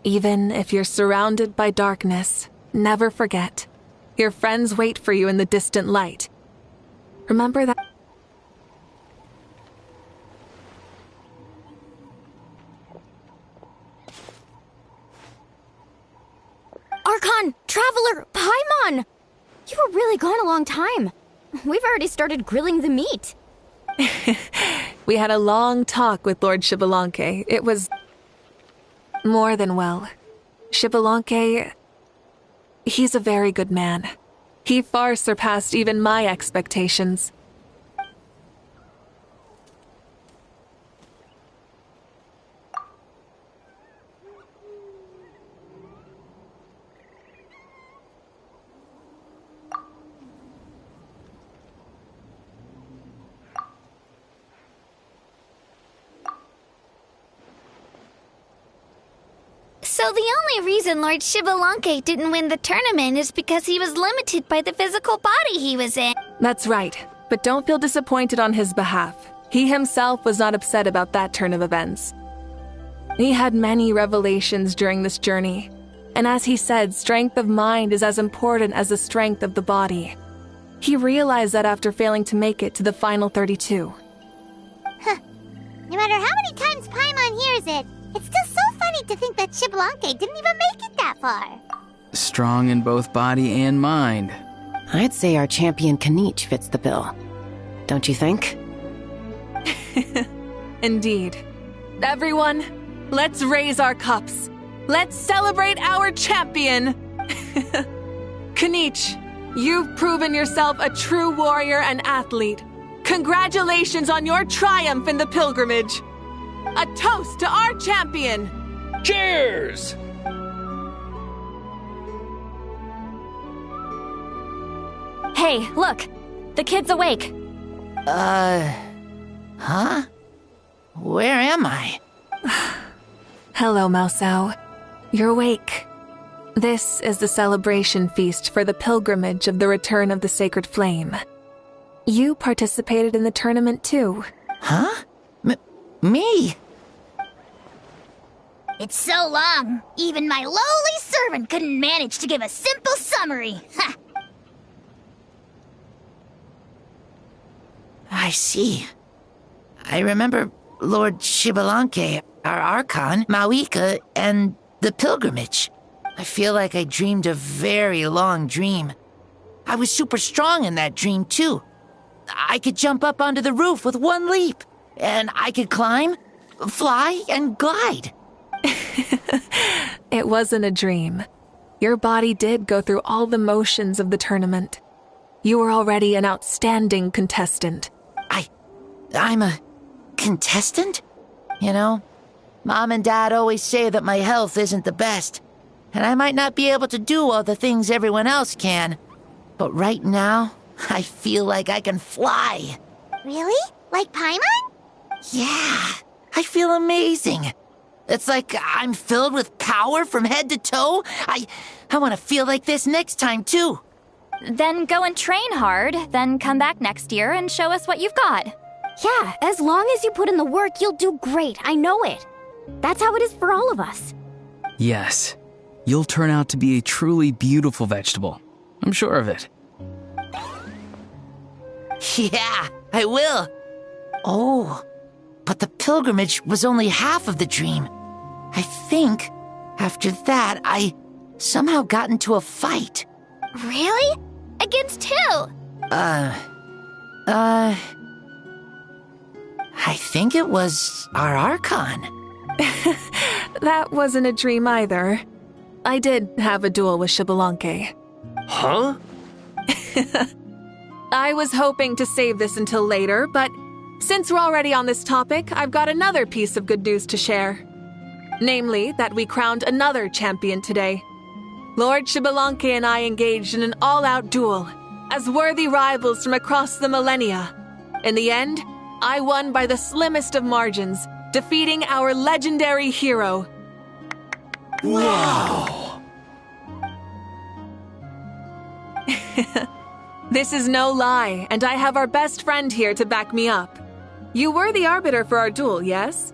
Even if you're surrounded by darkness, never forget. Your friends wait for you in the distant light. Remember that. Archon! Traveler! Paimon! You were really gone a long time. We've already started grilling the meat. We had a long talk with Lord Shibalonke. It was more than well. Shibalonke, he's a very good man. He far surpassed even my expectations. So the only reason Lord Shibalonke didn't win the tournament is because he was limited by the physical body he was in. That's right, but don't feel disappointed on his behalf. He himself was not upset about that turn of events. He had many revelations during this journey, and as he said, strength of mind is as important as the strength of the body. He realized that after failing to make it to the final 32. No matter how many times Paimon hears it, it's still so funny to think that Shibalonke didn't even make it that far. Strong in both body and mind. I'd say our champion Kanich fits the bill. Don't you think? Indeed. Everyone, let's raise our cups. Let's celebrate our champion! Kenichi, you've proven yourself a true warrior and athlete. Congratulations on your triumph in the pilgrimage. A toast to our champion! Cheers! Hey, look! The kid's awake. Huh? Where am I? Hello, Mausao. You're awake. This is the celebration feast for the pilgrimage of the return of the sacred flame. You participated in the tournament too. Huh? Me? It's so long, even my lowly servant couldn't manage to give a simple summary. Ha! I see. I remember Lord Xbalanque, our Archon, Mavuika, and the pilgrimage. I feel like I dreamed a very long dream. I was super strong in that dream, too. I could jump up onto the roof with one leap, and I could climb, fly, and glide. It wasn't a dream. Your body did go through all the motions of the tournament. You were already an outstanding contestant. I'm a contestant? You know, Mom and Dad always say that my health isn't the best, and I might not be able to do all the things everyone else can. But right now, I feel like I can fly. Really? Like Paimon? Yeah, I feel amazing. It's like I'm filled with power from head to toe. I want to feel like this next time, too. Then go and train hard, then come back next year and show us what you've got. Yeah, as long as you put in the work, you'll do great. I know it. That's how it is for all of us. Yes, you'll turn out to be a truly beautiful vegetable. I'm sure of it. Yeah, I will. Oh, but the pilgrimage was only half of the dream. I think after that, I somehow got into a fight. Really? Against who? I think it was our Archon. That wasn't a dream either. I did have a duel with Xbalanque. Huh? I was hoping to save this until later, but since we're already on this topic, I've got another piece of good news to share. Namely, that we crowned another champion today. Lord Xbalanque and I engaged in an all-out duel, as worthy rivals from across the millennia. In the end, I won by the slimmest of margins, defeating our legendary hero. Wow! This is no lie, and I have our best friend here to back me up. You were the arbiter for our duel, yes?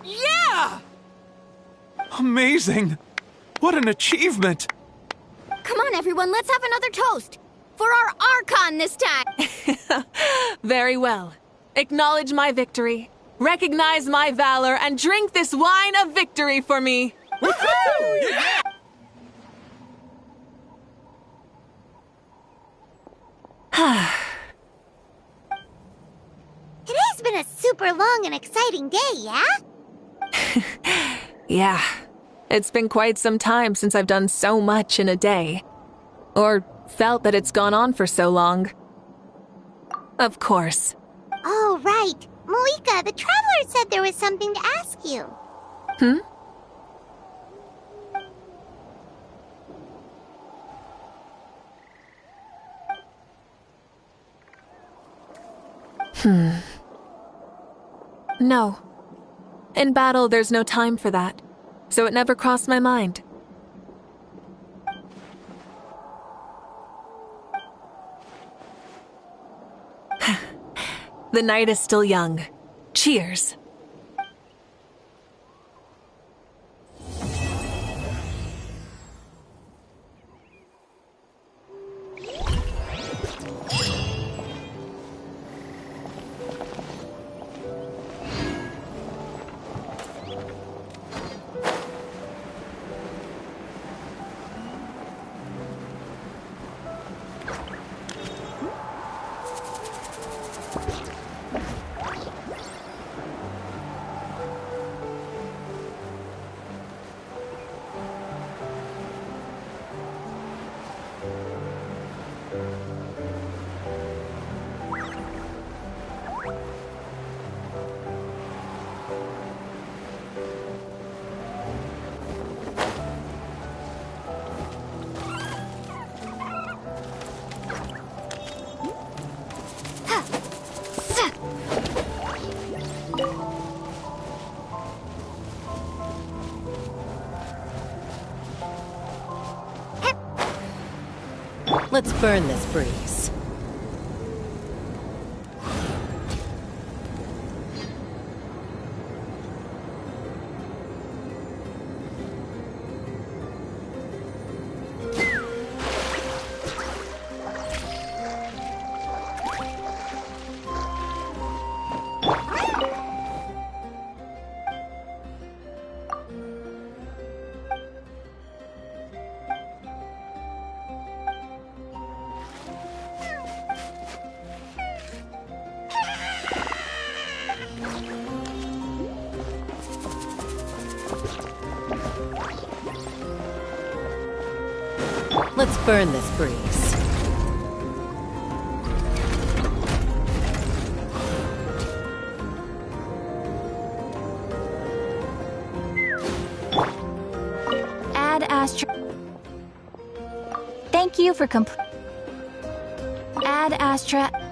Yeah! Amazing! What an achievement! Come on, everyone, let's have another toast. For our Archon this time. Very well. Acknowledge my victory, recognize my valor, and drink this wine of victory for me. Woohoo! Yeah! It has been a super long and exciting day, yeah? Yeah. It's been quite some time since I've done so much in a day. Or felt that it's gone on for so long. Of course. Oh, right. Mavuika, the traveler said there was something to ask you. No. In battle, there's no time for that, so it never crossed my mind. The night is still young. Cheers. Let's burn this breeze. Let's burn this breeze. Add Astra. Thank you for Add Astra.